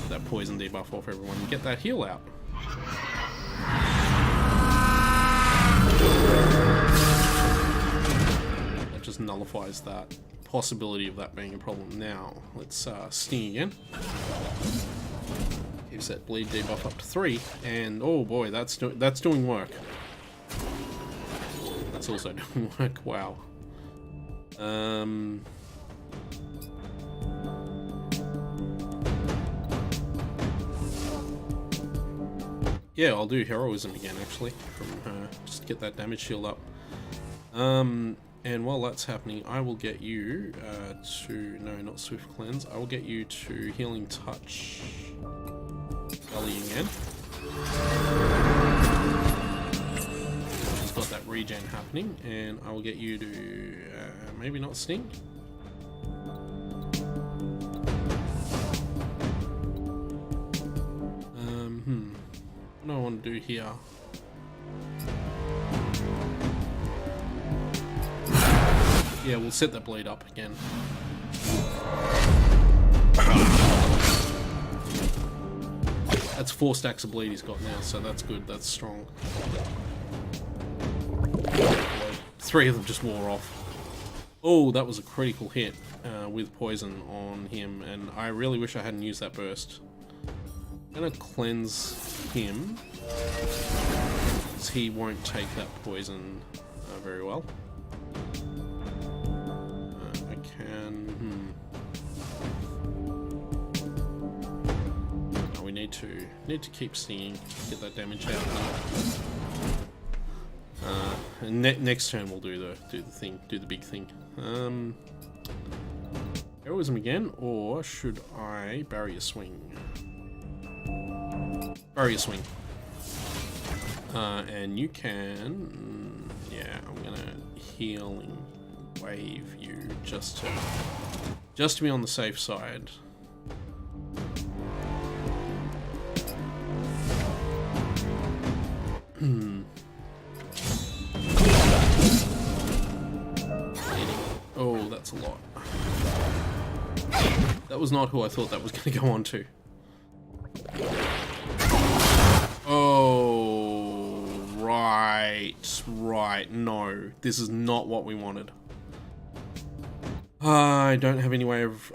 That poison debuff off everyone and get that heal out. That just nullifies that possibility of that being a problem. Now, let's sting again. Gives that bleed debuff up to 3, and oh boy, that's doing work. That's also doing work. Wow. Yeah, I'll do heroism again actually from her, just to get that damage shield up. And while that's happening, I will get you to, no, not Swift Cleanse, I will get you to Healing Touch Gully again. She's got that regen happening, and I will get you to, maybe not Sting? do here? Yeah, we'll set that bleed up again. That's 4 stacks of bleed he's got now, so that's good, that's strong. 3 of them just wore off. Oh, that was a critical hit with poison on him, and I really wish I hadn't used that burst. I'm gonna cleanse him, because he won't take that poison very well. I can... Oh, we need to keep stinging, get that damage out. And next turn we'll do the big thing. Heroism again, or should I barrier swing? Barrier swing. And you can, yeah, I'm gonna healing wave you just to be on the safe side. Oh, that's a lot. That was not who I thought that was going to go on to. Oh, right, no. This is not what we wanted. I don't have any way of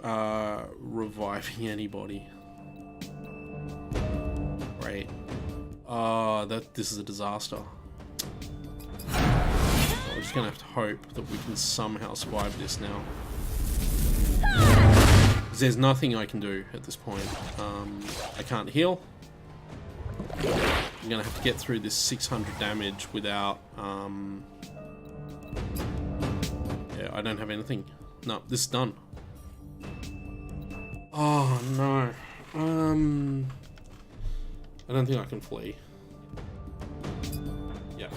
reviving anybody. Great. This is a disaster. We're just gonna have to hope that we can somehow survive this now. There's nothing I can do at this point. I can't heal. I'm gonna have to get through this 600 damage without... Yeah, I don't have anything. No, this is done. Oh, no. I don't think I can flee. Yeah.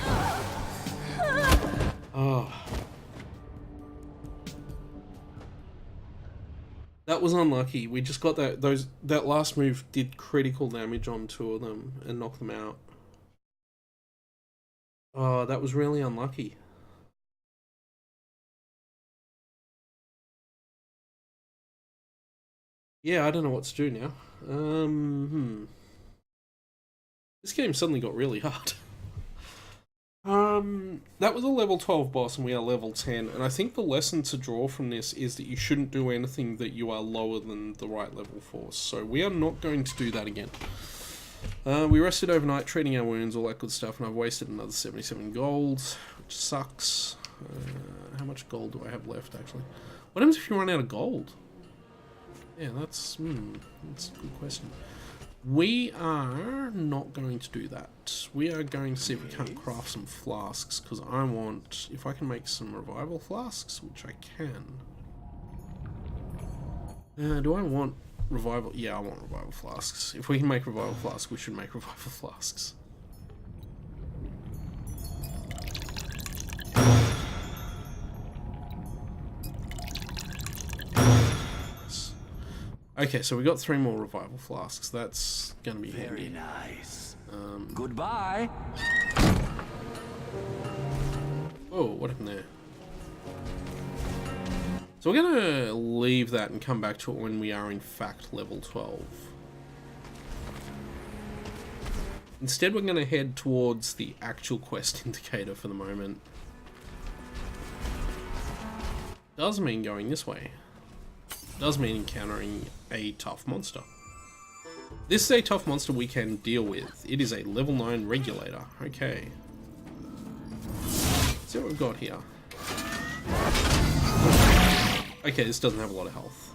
Oh. That was unlucky. We just got that last move did critical damage on 2 of them and knocked them out. Oh, that was really unlucky. Yeah, I don't know what to do now. This game suddenly got really hard. That was a level 12 boss and we are level 10, and I think the lesson to draw from this is that you shouldn't do anything that you are lower than the right level for, so we are not going to do that again. We rested overnight, treating our wounds, all that good stuff, and I've wasted another 77 gold, which sucks. How much gold do I have left, actually? What happens if you run out of gold? Yeah, that's a good question. We are not going to do that. We are going to see if we can't craft some flasks, because I want, if I can make some revival flasks, which I can. Do I want revival? Yeah, I want revival flasks. If we can make revival flasks, we should make revival flasks. Okay, so we got 3 more revival flasks. That's gonna be handy. Very nice. Goodbye. Oh, what happened there? So we're gonna leave that and come back to it when we are in fact level 12. Instead, we're gonna head towards the actual quest indicator for the moment. Does mean going this way. Does mean encountering a tough monster. This is a tough monster we can deal with. It is a level 9 regulator. Okay. Let's see what we've got here. Okay, this doesn't have a lot of health.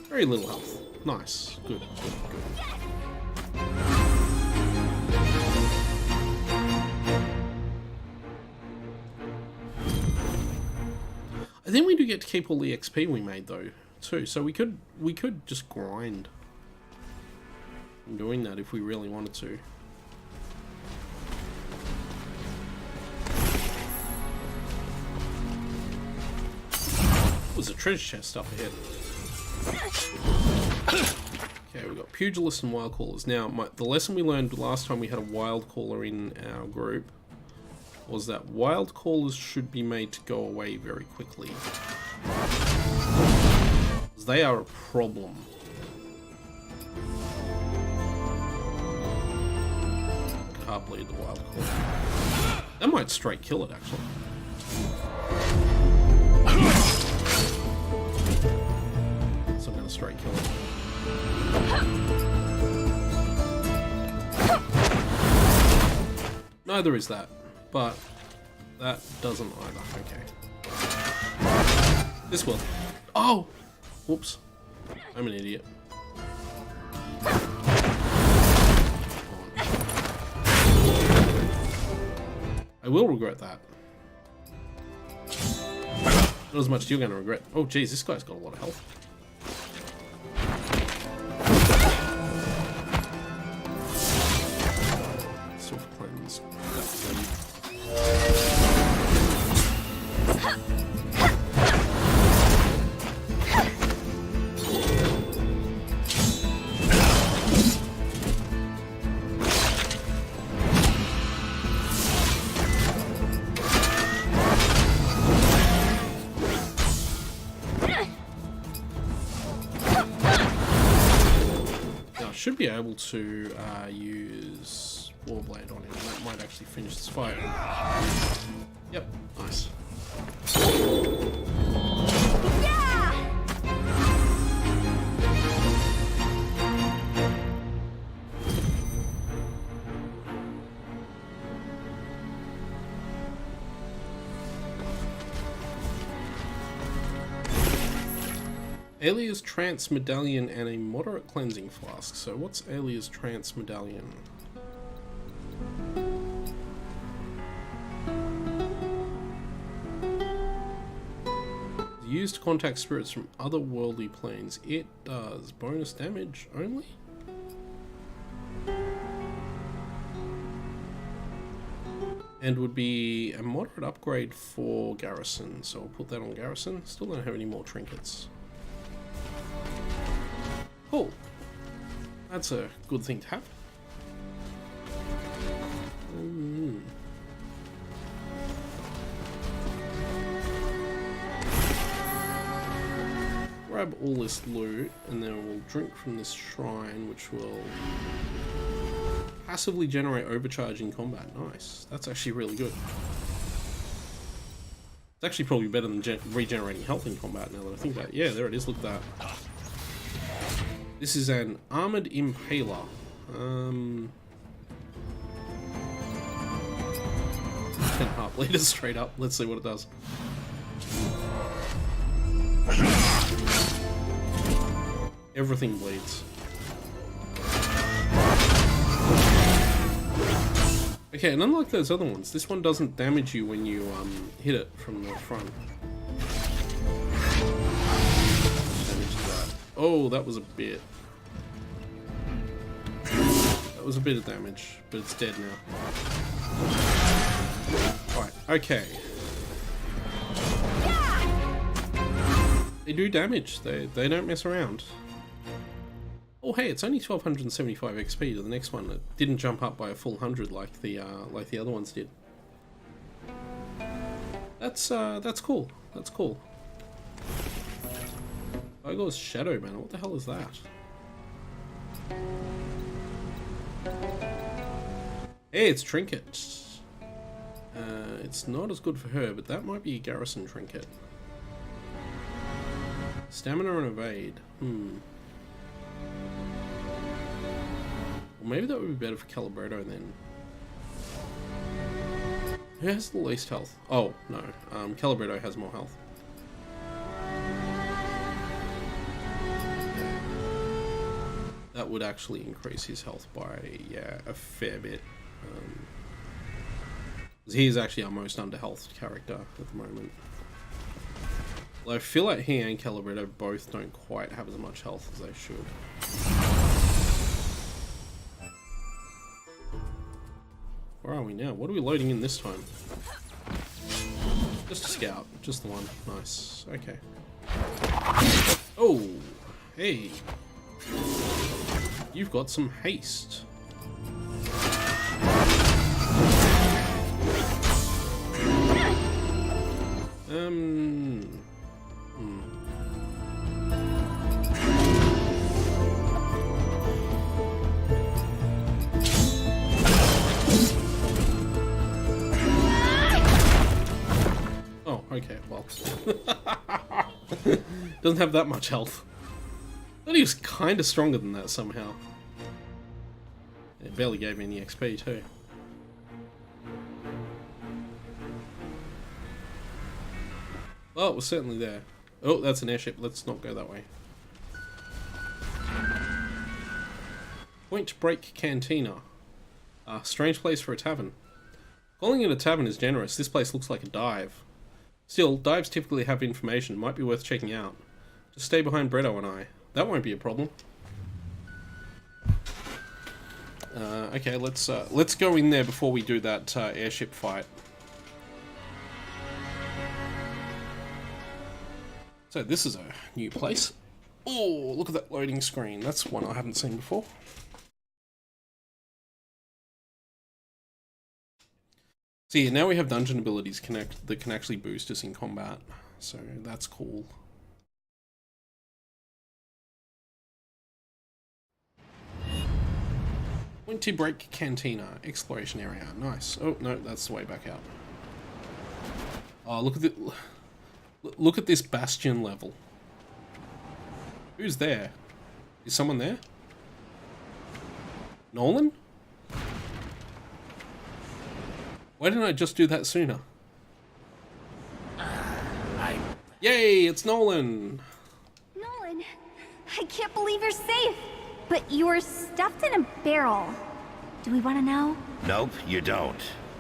Very little health. Nice. Good, good, good. I think we do get to keep all the XP we made though, too. So we could just grind on doing that if we really wanted to. There's a treasure chest up ahead. Okay, we've got Pugilists and Wild Callers. Now, the lesson we learned last time we had a Wild Caller in our group was that Wild Callers should be made to go away very quickly. They are a problem. Can't bleed the Wild Caller. That might straight kill it, actually. So I'm gonna straight kill it. Neither is that, but that doesn't either. Okay. This will. Oh! Whoops. I'm an idiot. I will regret that. Not as much as you're going to regret. Oh, geez, this guy's got a lot of health. Self cleanse. Should be able to use Warblade on him. That might actually finish this fight. Yep, nice. Alia's Trance Medallion and a moderate cleansing flask. So what's Alia's Trance Medallion? Used to contact spirits from otherworldly planes. It does bonus damage only? And would be a moderate upgrade for Garrison. So I'll put that on Garrison. Still don't have any more trinkets. Cool. That's a good thing to have. Grab all this loot, and then we'll drink from this shrine, which will passively generate overcharge in combat. Nice. That's actually really good. It's actually probably better than regenerating health in combat now that I think about it. Yeah, there it is. Look at that. This is an Armored Impaler. 10 heart bleeders straight up. Let's see what it does. Everything bleeds. Okay, and unlike those other ones, this one doesn't damage you when you hit it from the front. Oh, that was a bit. That was a bit of damage, but it's dead now. Alright, okay. They do damage. They don't mess around. Oh hey, it's only 1275 XP to the next one. It didn't jump up by a full 100 like the other ones did. That's cool. That's cool. Ogre's Shadow Banner, what the hell is that? Hey, it's Trinket. It's not as good for her, but that might be a Garrison Trinket. Stamina and Evade. Well, maybe that would be better for Calibretto then. Who has the least health? Oh, no. Calibretto has more health. That would actually increase his health by, yeah, a fair bit. He is actually our most under-healthed character at the moment. Well, I feel like he and Calibretto both don't quite have as much health as they should. Where are we now? What are we loading in this time? Just a scout. Just the one. Nice. Okay. Oh! Hey! You've got some haste. Oh, okay, well. Doesn't have that much health. I thought he was kind of stronger than that somehow. It barely gave me any XP too. Well, it was certainly there. Oh, that's an airship. Let's not go that way. Point Break Cantina. Strange place for a tavern. Calling it a tavern is generous. This place looks like a dive. Still, dives typically have information. Might be worth checking out. Just stay behind Bretto and I. That won't be a problem. Okay, let's go in there before we do that airship fight. So this is a new place. Oh, look at that loading screen. That's one I haven't seen before. So yeah, now we have dungeon abilities that can actually boost us in combat. So that's cool. Winter Break Cantina. Exploration area. Nice. Oh, no, that's the way back out. Oh, look at this bastion level. Who's there? Is someone there? Nolan? Why didn't I just do that sooner? Yay, it's Nolan! Nolan, I can't believe you're safe. But you were stuffed in a barrel. Do we want to know? Nope, you don't.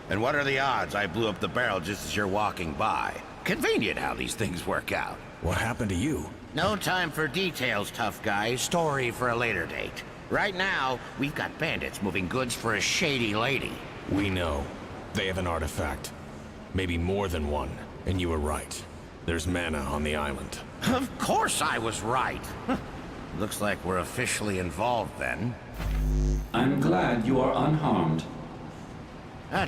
And what are the odds I blew up the barrel just as you're walking by? Convenient how these things work out. What happened to you? No time for details, tough guy. Story for a later date. Right now, we've got bandits moving goods for a shady lady. We know. They have an artifact. Maybe more than one. And you were right. There's mana on the island. Of course I was right. Looks like we're officially involved then. I'm glad you are unharmed.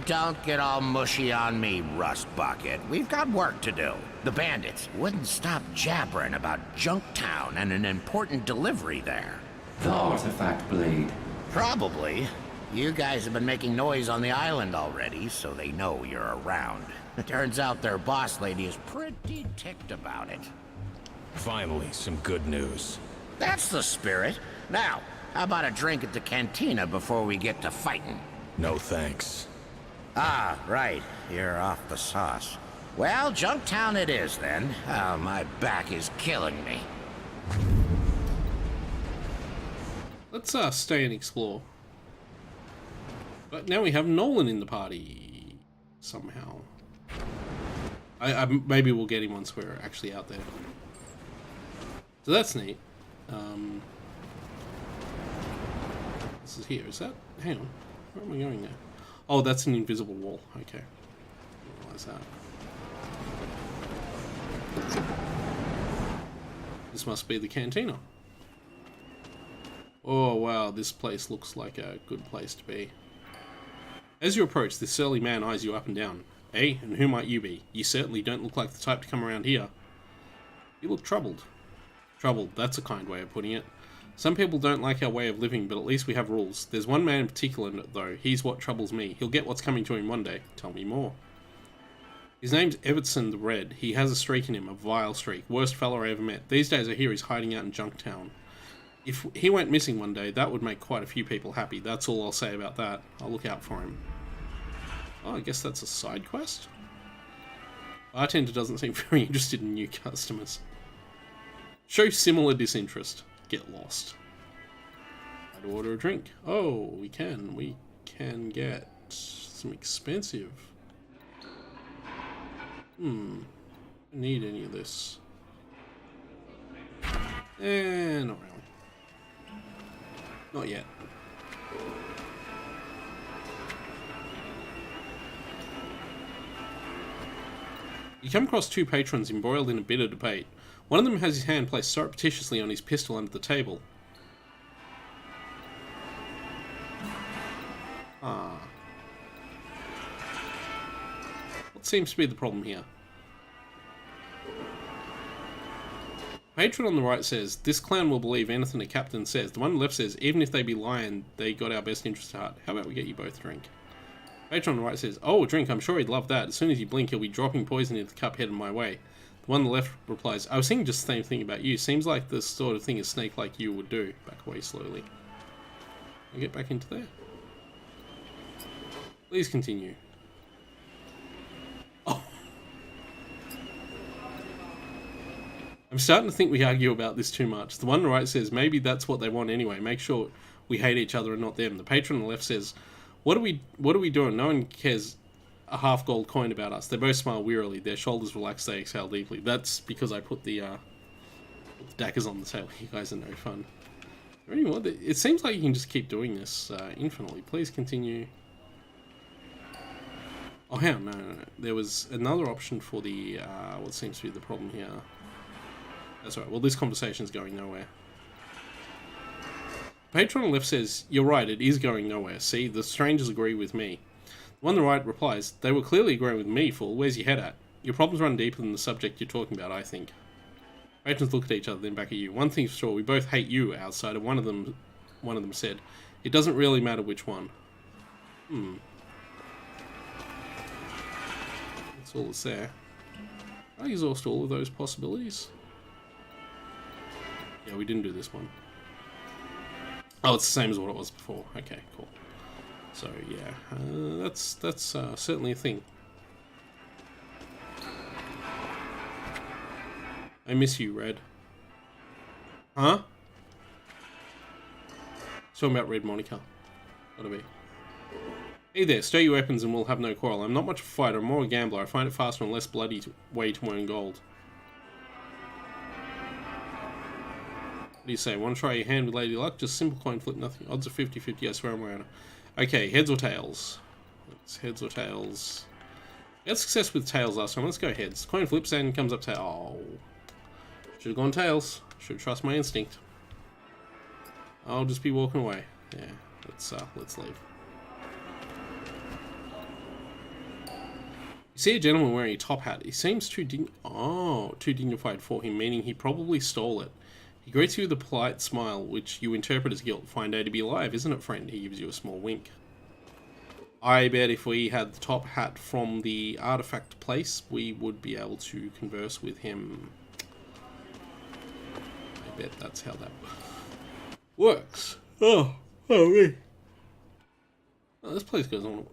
Don't get all mushy on me, Rust Bucket. We've got work to do. The bandits wouldn't stop jabbering about Junktown and an important delivery there. The artifact blade. Probably. You guys have been making noise on the island already, so they know you're around. It turns out their boss lady is pretty ticked about it. Finally, some good news. That's the spirit. Now, how about a drink at the cantina before we get to fighting? No thanks. Ah, right. You're off the sauce. Well, Junktown it is then. Oh, my back is killing me. Let's stay and explore. But now we have Nolan in the party somehow. I maybe we'll get him once we're actually out there. So that's neat. This is here. Is that? Hang on. Where am I going now? Oh, that's an invisible wall. Okay. Didn't realize that. This must be the cantina. Oh wow, this place looks like a good place to be. As you approach, this surly man eyes you up and down. Hey, and who might you be? You certainly don't look like the type to come around here. You look troubled. Troubled, that's a kind way of putting it. Some people don't like our way of living, but at least we have rules. There's one man in particular, though. He's what troubles me. He'll get what's coming to him one day. Tell me more. His name's Evertson the Red. He has a streak in him, a vile streak. Worst fellow I ever met. These days I hear he's hiding out in Junktown. If he went missing one day, that would make quite a few people happy. That's all I'll say about that. I'll look out for him. Oh, I guess that's a side quest? Bartender doesn't seem very interested in new customers. Show similar disinterest. Get lost. I'd order a drink. Oh, we can. We can get some expensive. Don't need any of this. Not really. Not yet. You come across two patrons embroiled in a bitter debate. One of them has his hand placed surreptitiously on his pistol under the table. seems to be the problem here? Patron on the right says, this clown will believe anything the captain says. The one on the left says, even if they be lying, they got our best interest at heart. How about we get you both a drink? Patron on the right says, oh, a drink, I'm sure he'd love that. As soon as you blink, he'll be dropping poison into the cup headed my way. The one on the left replies, I was thinking just the same thing about you. Seems like the sort of thing a snake like you would do. Back away slowly. I'll get back into there. Please continue. Oh. I'm starting to think we argue about this too much. The one on the right says, maybe that's what they want anyway. Make sure we hate each other and not them. The patron on the left says, what are we doing? No one cares a half gold coin about us. They both smile wearily. Their shoulders relax. They exhale deeply. That's because I put the daggers on the table. You guys are no fun. Anyway, it seems like you can just keep doing this infinitely. Please continue. Oh, hell, no. There was another option for the, what seems to be the problem here. That's right. Well, this conversation's going nowhere. Patron on the left says, you're right, it is going nowhere. See, the strangers agree with me. The one on the right replies, they were clearly agreeing with me, fool. Where's your head at? Your problems run deeper than the subject you're talking about, I think. Patrons look at each other, then back at you. One thing's for sure, we both hate you, outsider. One of them said, it doesn't really matter which one. That's all that's there. I exhaust all of those possibilities. Yeah, we didn't do this one. Oh, it's the same as what it was before. Okay, cool. So yeah, that's certainly a thing. I miss you, Red. Huh? Talking about Red Monica. Gotta be. Hey there, stow your weapons and we'll have no quarrel. I'm not much of a fighter, I'm more a gambler. I find it faster and less bloody way to earn gold. What do you say? Want to try your hand with Lady Luck? Just simple coin flip, nothing. Odds are 50-50, I swear I'm wearing it. Okay, heads or tails? It's heads or tails. We had success with tails last time. Let's go heads. Coin flips and comes up tail. Oh. Should have gone tails. Should trust my instinct. I'll just be walking away. Yeah, let's leave. You see a gentleman wearing a top hat. He seems too dignified for him, meaning he probably stole it. He greets you with a polite smile, which you interpret as guilt. Fine day to be alive, isn't it, friend? He gives you a small wink. I bet if we had the top hat from the artifact place, we would be able to converse with him. I bet that's how that works. Oh me. Oh, this place goes on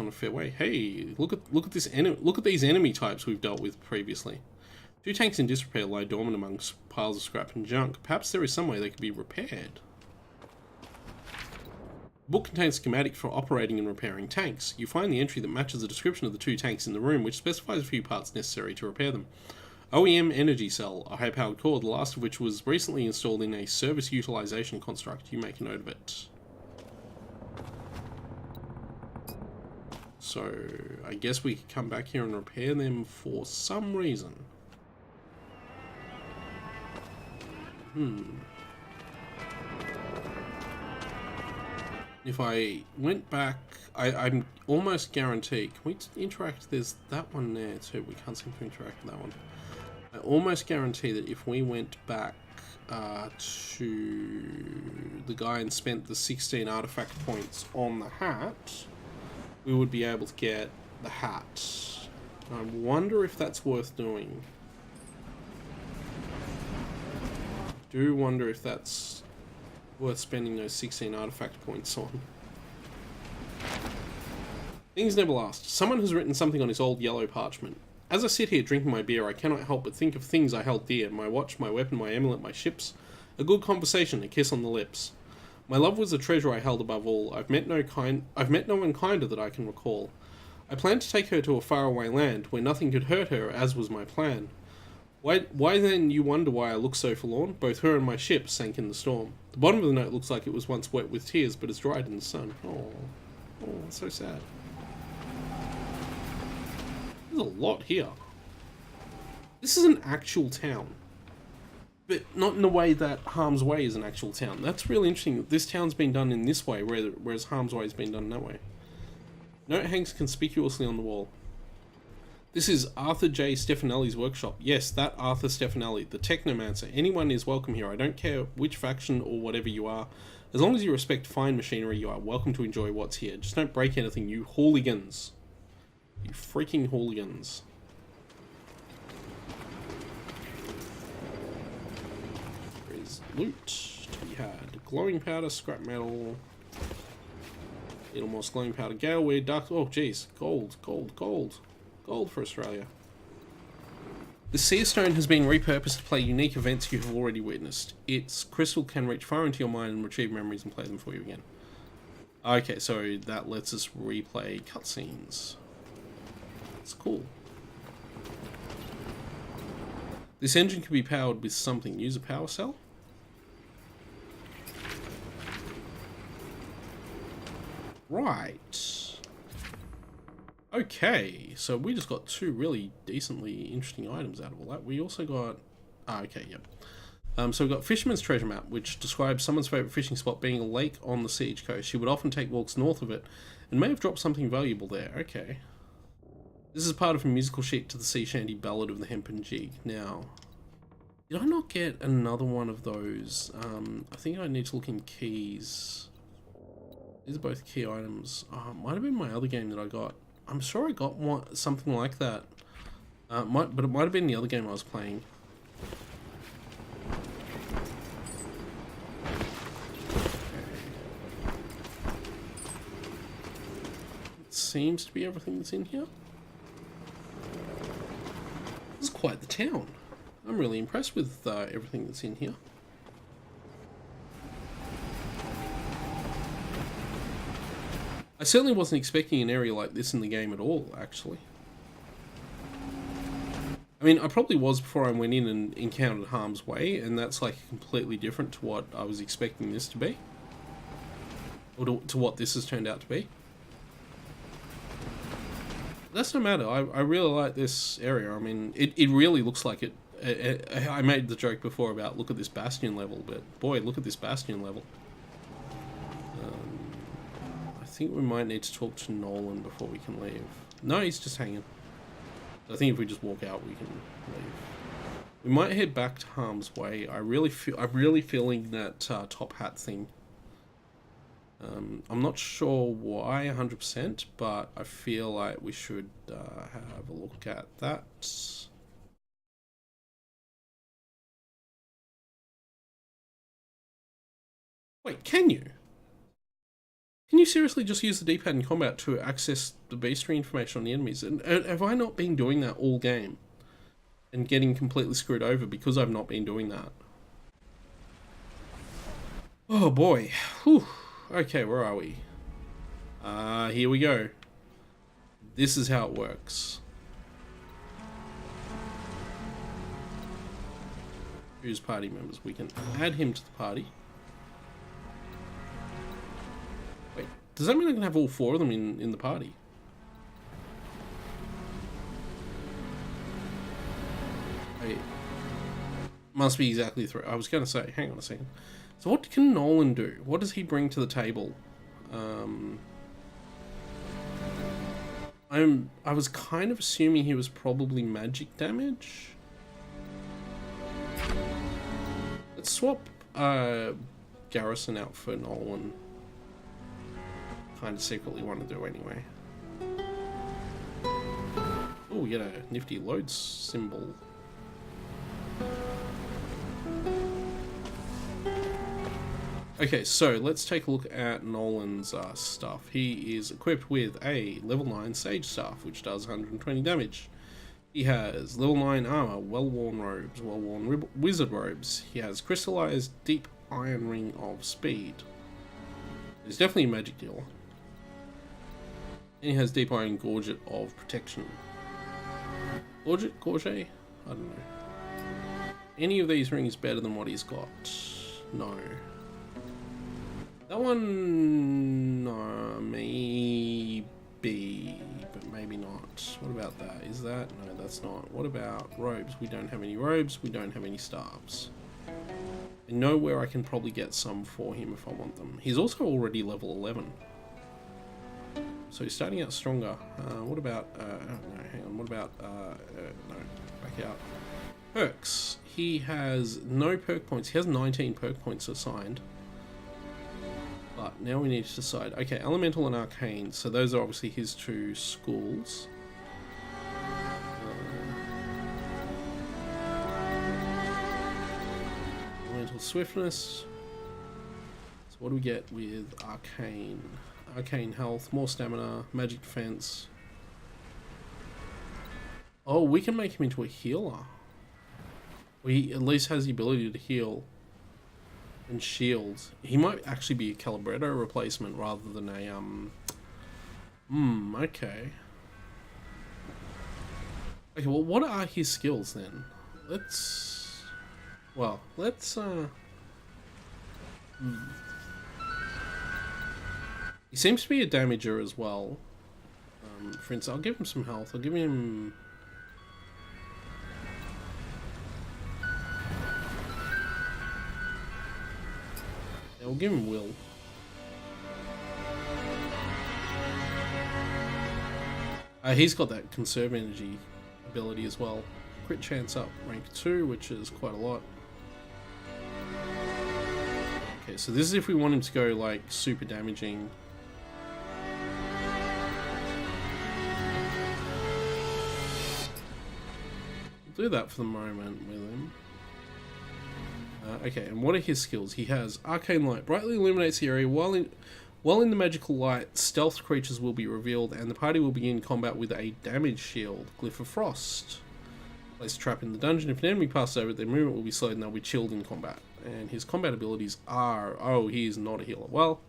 a fair way. Hey, look at these enemy types we've dealt with previously. 2 tanks in disrepair lie dormant amongst piles of scrap and junk. Perhaps there is some way they could be repaired. The book contains a schematic for operating and repairing tanks. You find the entry that matches the description of the 2 tanks in the room, which specifies a few parts necessary to repair them. OEM energy cell, a high-powered core, the last of which was recently installed in a service utilization construct. You make a note of it. So, I guess we could come back here and repair them for some reason. If I went back, I'm almost guaranteed. Can we interact? There's that one there too. We can't seem to interact with that one. I almost guarantee that if we went back to the guy and spent the 16 artifact points on the hat, we would be able to get the hat. I wonder if that's worth doing. I do wonder if that's worth spending those 16 artifact points on. Things never last. Someone has written something on his old yellow parchment. As I sit here drinking my beer, I cannot help but think of things I held dear. My watch, my weapon, my amulet, my ships. A good conversation, a kiss on the lips. My love was a treasure I held above all. I've met no one kinder that I can recall. I planned to take her to a faraway land, where nothing could hurt her, as was my plan. Why then, you wonder why I look so forlorn? Both her and my ship sank in the storm. The bottom of the note looks like it was once wet with tears, but is dried in the sun. Oh, that's so sad. There's a lot here. This is an actual town. But not in the way that Harm's Way is an actual town. That's really interesting. This town's been done in this way, whereas Harm's Way has been done that way. Note hangs conspicuously on the wall. This is Arthur J. Stefanelli's workshop. Yes, that Arthur Stefanelli, the Technomancer. Anyone is welcome here. I don't care which faction or whatever you are. As long as you respect fine machinery, you are welcome to enjoy what's here. Just don't break anything, you hooligans. You freaking hooligans. There is loot to be had. Glowing powder, scrap metal. Little more glowing powder. Galeweed, dark... Oh, jeez. Gold, gold, gold. Gold for Australia. The Seer Stone has been repurposed to play unique events you have already witnessed. Its crystal can reach far into your mind and retrieve memories and play them for you again. Okay, so that lets us replay cutscenes. That's cool. This engine can be powered with something. Use a power cell? Right. Okay, so we just got two really decently interesting items out of all that. We also got... okay, yep. So we've got Fisherman's Treasure Map, which describes someone's favourite fishing spot being a lake on the Siege Coast. She would often take walks north of it, and may have dropped something valuable there. Okay. This is part of a musical sheet to the Sea Shanty Ballad of the Hempen Jig. Now, did I not get another one of those? I think I need to look in keys. These are both key items. Might have been my other game that I got. I'm sure I got one, something like that. But it might have been the other game I was playing. It seems to be everything that's in here. This is quite the town. I'm really impressed with everything that's in here. I certainly wasn't expecting an area like this in the game at all, actually. I mean, I probably was before I went in and encountered Harm's Way, and that's like completely different to what I was expecting this to be. Or to what this has turned out to be. That's no matter, I really like this area. I mean, it really looks like it. I made the joke before about look at this Bastion level, but boy, look at this Bastion level. I think we might need to talk to Nolan before we can leave. No, he's just hanging. I think if we just walk out, we can leave. We might head back to Harm's Way. I'm really feeling that top hat thing. I'm not sure why 100%, but I feel like we should have a look at that. Wait, can you? Can you seriously just use the D-pad in combat to access the bestiary information on the enemies? And have I not been doing that all game? And getting completely screwed over because I've not been doing that? Oh boy. Whew. Okay, where are we? Here we go. This is how it works. Choose party members. We can add him to the party. Wait, does that mean I can have all four of them in the party? Wait. Must be exactly 3. I was going to say, hang on a second. So what can Nolan do? What does he bring to the table? I was kind of assuming he was probably magic damage. Let's swap Garrison out for Nolan. Kind of secretly want to do anyway. Oh, we get a nifty load symbol. Okay, so let's take a look at Nolan's stuff. He is equipped with a level 9 Sage Staff, which does 120 damage. He has level 9 armor, well-worn robes, well-worn wizard robes. He has crystallized deep iron ring of speed. He's definitely a magic dealer. And he has deep iron gorget of protection. Gorget? Gorget? I don't know. Any of these rings better than what he's got? No. That one, no, maybe, but maybe not. What about that? Is that? No, that's not. What about robes? We don't have any robes. We don't have any staffs. I know where I can probably get some for him if I want them. He's also already level 11. So he's starting out stronger. What about, no, hang on, what about, no, back out. Perks. He has no perk points. He has 19 perk points assigned. But now we need to decide. Okay, Elemental and Arcane. So those are obviously his two schools. Elemental Swiftness. So what do we get with Arcane? Arcane Health, more stamina, magic defense. Oh, we can make him into a healer. He at least has the ability to heal and shield. He might actually be a Calibretto replacement rather than a okay. Okay, well, what are his skills then? Let's He seems to be a damager as well. For instance, I'll give him some health. I'll give him... Yeah, we'll give him will. He's got that conserve energy ability as well. Crit chance up, rank 2, which is quite a lot. Okay, so this is if we want him to go like super damaging. We'll do that for the moment with him. Okay, and what are his skills? He has Arcane Light. Brightly illuminates the area. While in the magical light, stealth creatures will be revealed, and the party will begin combat with a damage shield. Glyph of Frost. Place a trap in the dungeon. If an enemy passes over it, their movement will be slowed and they'll be chilled in combat. And his combat abilities are... Oh, he is not a healer. Well,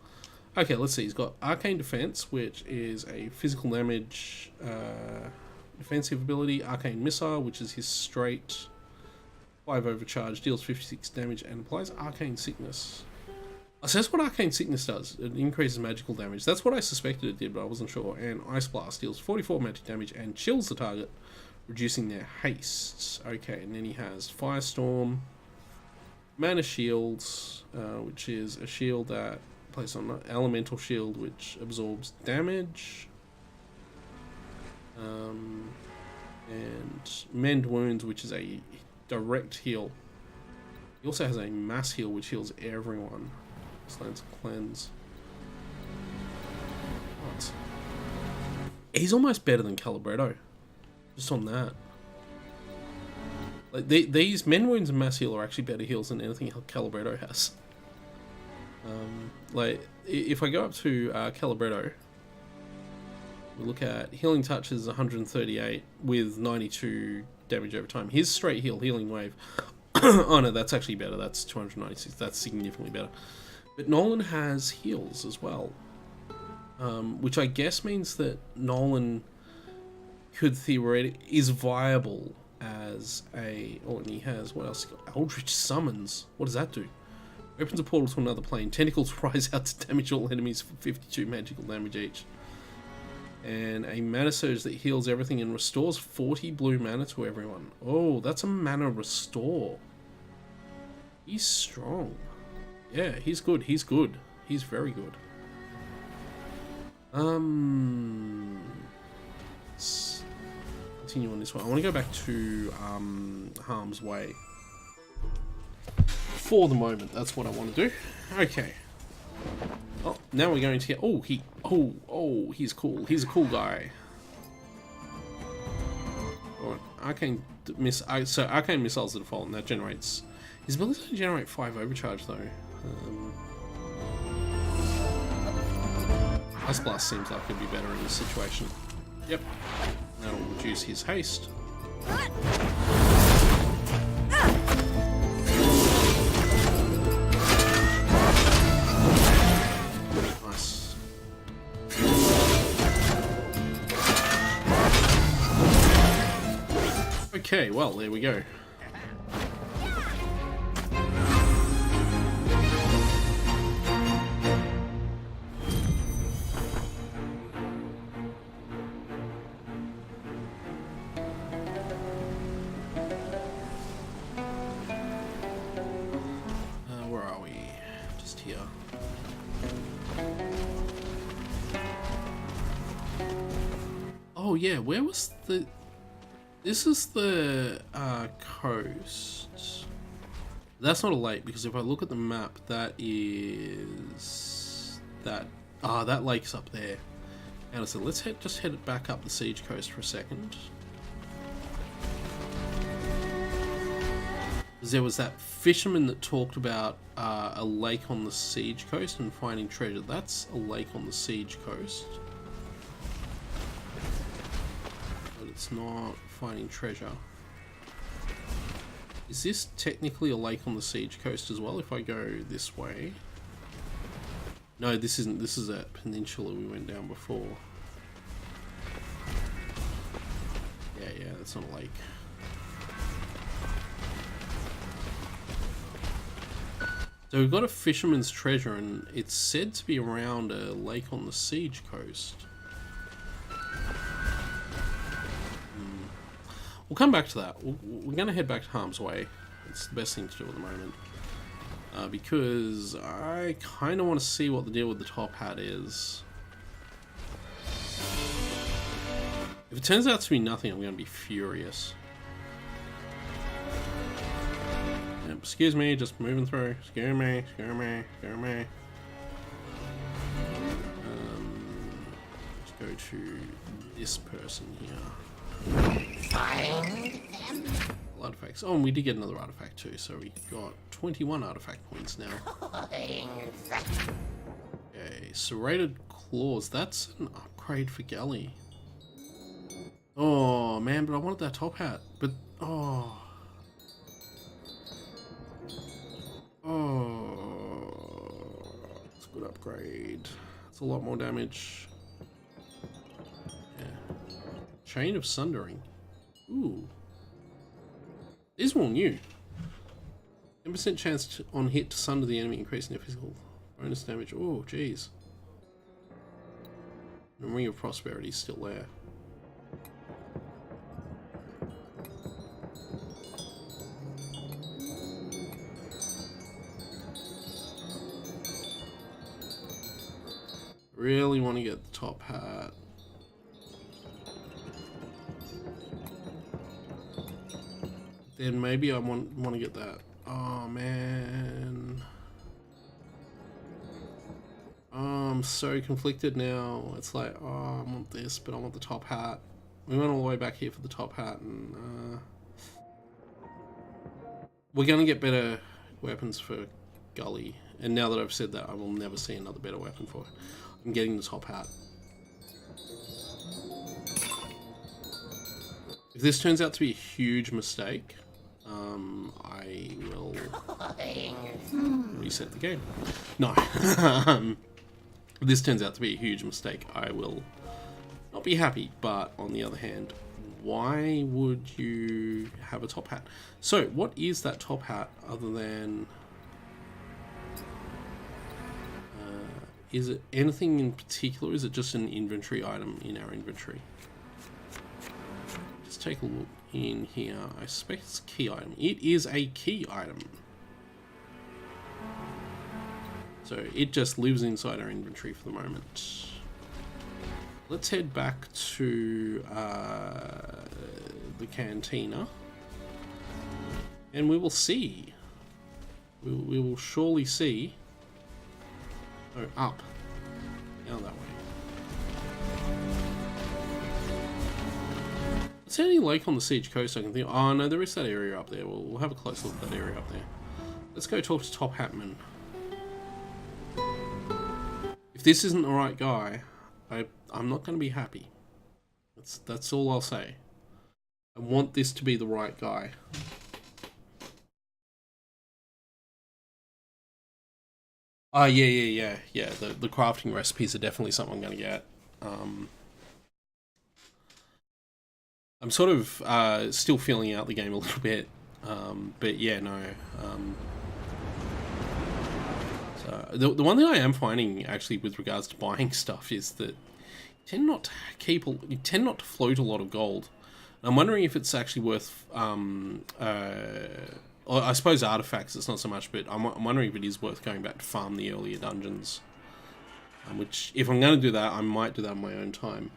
okay, let's see. He's got Arcane Defense, which is a physical damage defensive ability. Arcane Missile, which is his straight 5 overcharge, deals 56 damage, and applies Arcane Sickness. So that's what Arcane Sickness does. It increases magical damage. That's what I suspected it did, but I wasn't sure. And Ice Blast deals 44 magic damage and chills the target, reducing their haste. Okay, and then he has Firestorm, Mana Shields, which is a shield that places on an elemental shield which absorbs damage. And Mend Wounds, which is a direct heal. He also has a mass heal which heals everyone. Slants Cleanse. What? He's almost better than Calibretto. Just on that. Like these Mend Wounds and mass heal are actually better heals than anything Calibretto has. Like if I go up to Calibretto, we look at Healing Touch is 138 with 92 damage over time. His straight heal, Healing Wave. Oh no, that's actually better. That's 296. That's significantly better. But Nolan has heals as well. Which I guess means that Nolan could theoretically... is viable as a... Oh, and he has... What else? Eldritch Summons. What does that do? Opens a portal to another plane. Tentacles rise out to damage all enemies for 52 magical damage each. And a mana surge that heals everything and restores 40 blue mana to everyone. Oh, that's a mana restore. He's strong. Yeah, he's good. He's good. He's very good. Let's continue on this one. I want to go back to Harm's Way. For the moment, that's what I want to do. Okay. Oh, now we're going to get... Oh, he's cool. He's a cool guy. Alright, Arcane Missile's the default, and that generates... His ability to generate 5 overcharge, though. Ice Blast seems like it'd be better in this situation. Yep. That'll reduce his haste. Nice. Okay, well, there we go. Where are we? Just here. yeah, where was the... This is the coast. That's not a lake, because if I look at the map, that is... That... that lake's up there. And so let's just head it back up the Siege Coast for a second. There was that fisherman that talked about a lake on the Siege Coast and finding treasure. That's a lake on the Siege Coast. But it's not finding treasure. Is this technically a lake on the Siege Coast as well if I go this way? No, this isn't. This is a peninsula we went down before. Yeah, that's not a lake. So we've got a fisherman's treasure, and it's said to be around a lake on the Siege Coast. We'll come back to that. We're going to head back to Harm's Way. It's the best thing to do at the moment. Because I kind of want to see what the deal with the top hat is. If it turns out to be nothing, I'm going to be furious. Yep, excuse me, just moving through. Scare me. Let's go to this person here. Artifacts. Oh, and we did get another artifact too, so we got 21 artifact points now. Okay, serrated claws. That's an upgrade for Galley. Oh man, but I wanted that top hat. But oh, it's a good upgrade. It's a lot more damage. Yeah. Chain of Sundering. Ooh. These are all new. 10% chance on hit to sunder the enemy, increasing their physical bonus damage. Oh, jeez. The Ring of Prosperity is still there. Really want to get the top hat. Then maybe I want to get that. Oh man. I'm so conflicted now. It's like, oh, I want this, but I want the top hat. We went all the way back here for the top hat, and we're gonna get better weapons for Gully. And now that I've said that, I will never see another better weapon for it. I'm getting the top hat. If this turns out to be a huge mistake, I will reset the game. No. If this turns out to be a huge mistake, I will not be happy. But on the other hand, why would you have a top hat? So, what is that top hat other than... is it anything in particular? Is it just an inventory item in our inventory? Just take a look in here. I suspect it's a key item. It is a key item. So it just lives inside our inventory for the moment. Let's head back to the cantina. And we will see. We will surely see. Oh, up. Down that way. Is there any lake on the Siege Coast I can think of? Oh no, there is that area up there. We'll have a close look at that area up there. Let's go talk to Top Hatman. If this isn't the right guy, I'm not going to be happy. That's all I'll say. I want this to be the right guy. Yeah. The crafting recipes are definitely something I'm going to get. I'm sort of still feeling out the game a little bit, but yeah, no. So the one thing I am finding actually with regards to buying stuff is that you tend not to float a lot of gold. And I'm wondering if it's actually worth. Or I suppose artifacts, it's not so much, but I'm wondering if it is worth going back to farm the earlier dungeons. Which, if I'm going to do that, I might do that on my own time.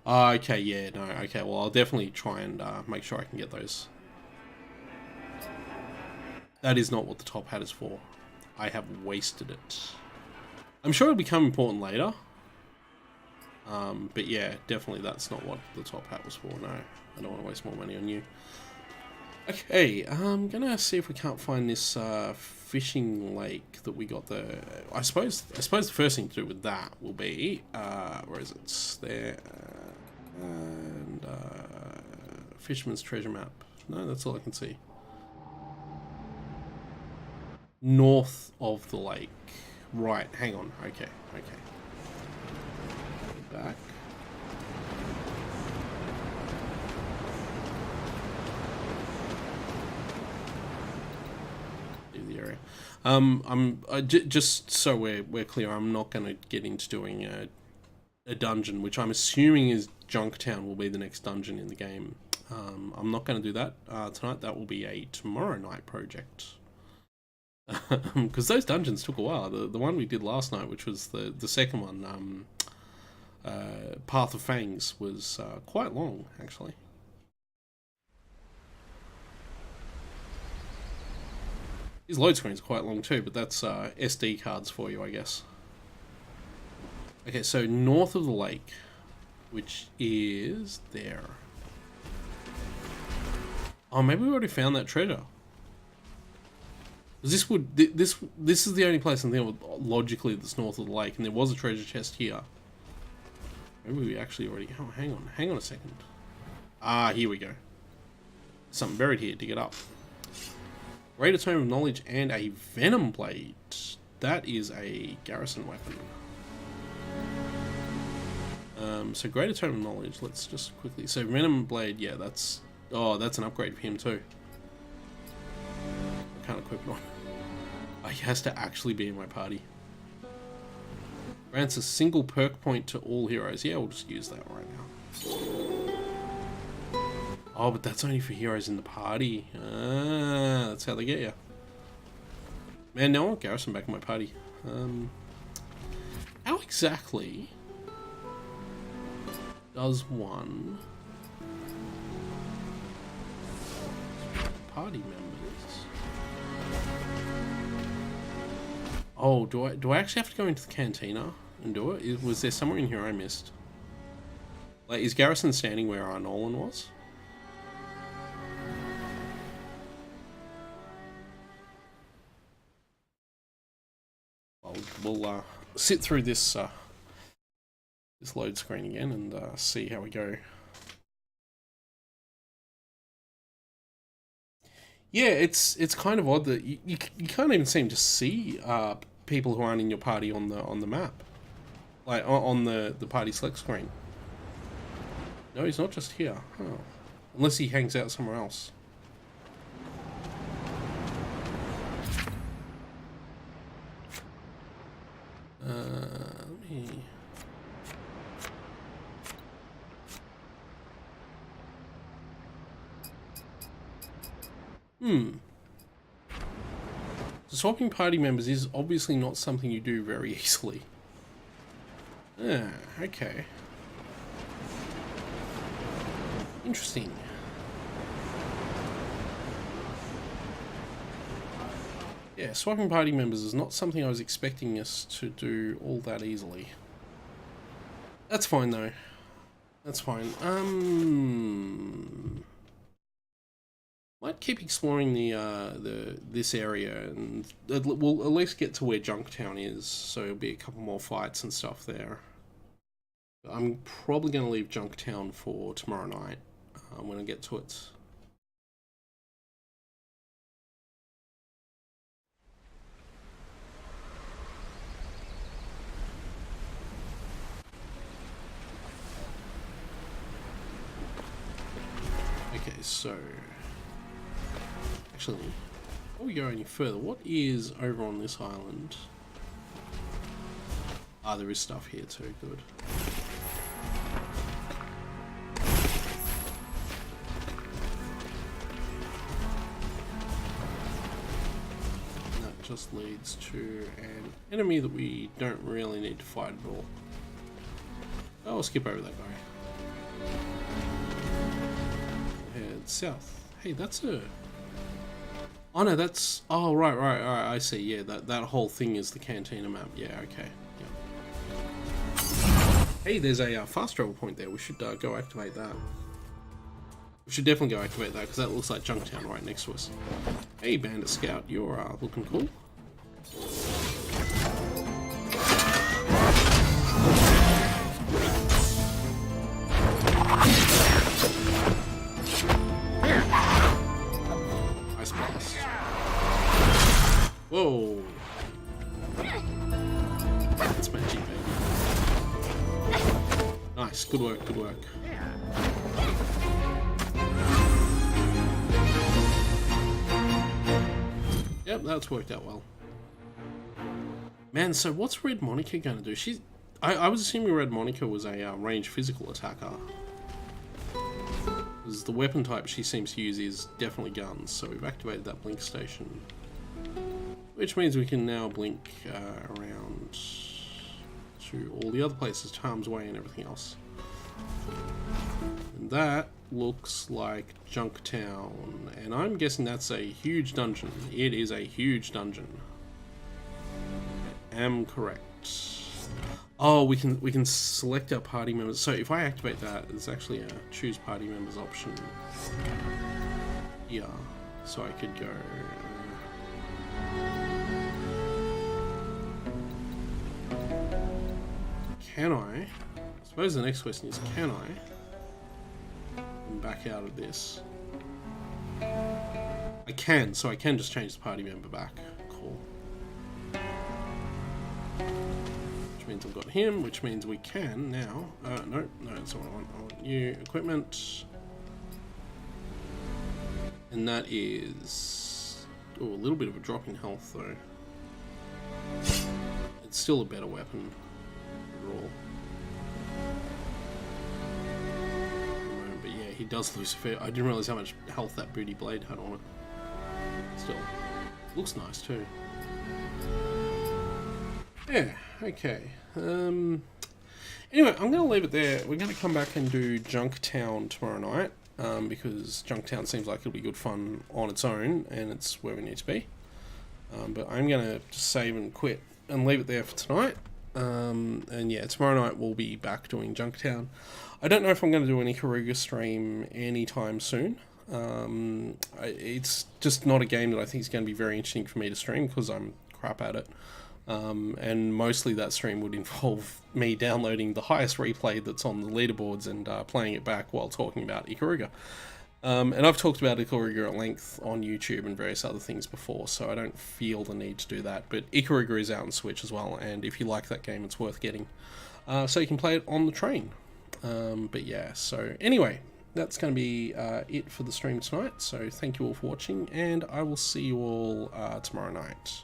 Okay, yeah, no, okay, well, I'll definitely try and make sure I can get those. That is not what the top hat is for. I have wasted it. I'm sure it'll become important later. But yeah, definitely that's not what the top hat was for, no. I don't want to waste more money on you. Okay, I'm gonna see if we can't find this fishing lake that we got there. I suppose the first thing to do with that will be where is it? There and Fisherman's Treasure Map. No, that's all I can see. North of the lake. Right, hang on. Okay. Back. The area. Just so we're clear, I'm not going to get into doing a dungeon, which I'm assuming is Junktown will be the next dungeon in the game. I'm not going to do that tonight. That will be a tomorrow night project. Because those dungeons took a while. The one we did last night, which was the second one, Path of Fangs, was quite long, actually. His load screen's quite long too, but that's SD cards for you, I guess. Okay, so north of the lake, which is there. Oh, maybe we already found that treasure. This is the only place I think of logically that's north of the lake, and there was a treasure chest here. Maybe we actually already... Oh, hang on a second. Ah, here we go. Something buried here. Dig it up. Greater Tome of Knowledge and a Venom Blade. That is a garrison weapon. So Greater Tome of Knowledge. Let's just quickly... So Venom Blade, yeah, that's... Oh, that's an upgrade for him too. I can't equip it on. Oh, he has to actually be in my party. Grants a single perk point to all heroes. Yeah, we'll just use that right now. Oh, but that's only for heroes in the party. Ah, that's how they get you. Man, now I want Garrison back in my party. How exactly does one party members? Oh, do I actually have to go into the cantina and do it? Was there somewhere in here I missed? Like, is Garrison standing where our Nolan was? Well, we'll sit through this this load screen again and see how we go. Yeah, it's kind of odd that you can't even seem to see people who aren't in your party on the map, like on the party select screen. No, he's not just here. Oh. Unless he hangs out somewhere else. Let me... So swapping party members is obviously not something you do very easily. Ah, okay. Interesting. Yeah, swapping party members is not something I was expecting us to do all that easily. That's fine though. That's fine. Might keep exploring this area, and we'll at least get to where Junktown is, so there'll be a couple more fights and stuff there. I'm probably going to leave Junktown for tomorrow night when I get to it. Okay, so... Actually, before we go any further, what is over on this island? Ah, there is stuff here too, good. And that just leads to an enemy that we don't really need to fight at all. I'll skip over that guy. it's south. Hey, that's a... Oh no, that's... Oh, right, I see. Yeah, that whole thing is the Cantina map. Yeah, okay. Yeah. Hey, there's a fast travel point there. We should go activate that. We should definitely go activate that, because that looks like Junktown right next to us. Hey, Bandit Scout, you're looking cool. Nice blast. Whoa. That's magic, baby. Nice, good work, good work. Yep, that's worked out well. Man, so what's Red Monica going to do? I was assuming Red Monica was a ranged physical attacker. Because the weapon type she seems to use is definitely guns, so we've activated that blink station. Which means we can now blink around to all the other places, Harm's Way and everything else. And that looks like Junktown, and I'm guessing that's a huge dungeon. It is a huge dungeon. I am correct. Oh, we can select our party members. So if I activate that, there's actually a choose party members option here. So I could go. Can I suppose the next question is, can I back out of this? I can, so I can just change the party member back. Cool. Which means I've got him, which means we can now. No, that's not what I want. I want new equipment. And that is... Oh, a little bit of a drop in health, though. It's still a better weapon overall. But yeah, he does lose a fair... I didn't realize how much health that booty blade had on it. Still, looks nice too. Yeah, okay. Anyway, I'm going to leave it there. We're going to come back and do Junktown tomorrow night, because Junktown seems like it'll be good fun on its own, and it's where we need to be. But I'm going to just save and quit and leave it there for tonight. And yeah, tomorrow night we'll be back doing Junktown. I don't know if I'm going to do any Ikaruga stream anytime soon. It's just not a game that I think is going to be very interesting for me to stream, because I'm crap at it. And mostly that stream would involve me downloading the highest replay that's on the leaderboards and playing it back while talking about Ikaruga. And I've talked about Ikaruga at length on YouTube and various other things before, so I don't feel the need to do that. But Ikaruga is out on Switch as well, and if you like that game, it's worth getting. So you can play it on the train. But yeah, so anyway, that's going to be it for the stream tonight. So thank you all for watching, and I will see you all tomorrow night.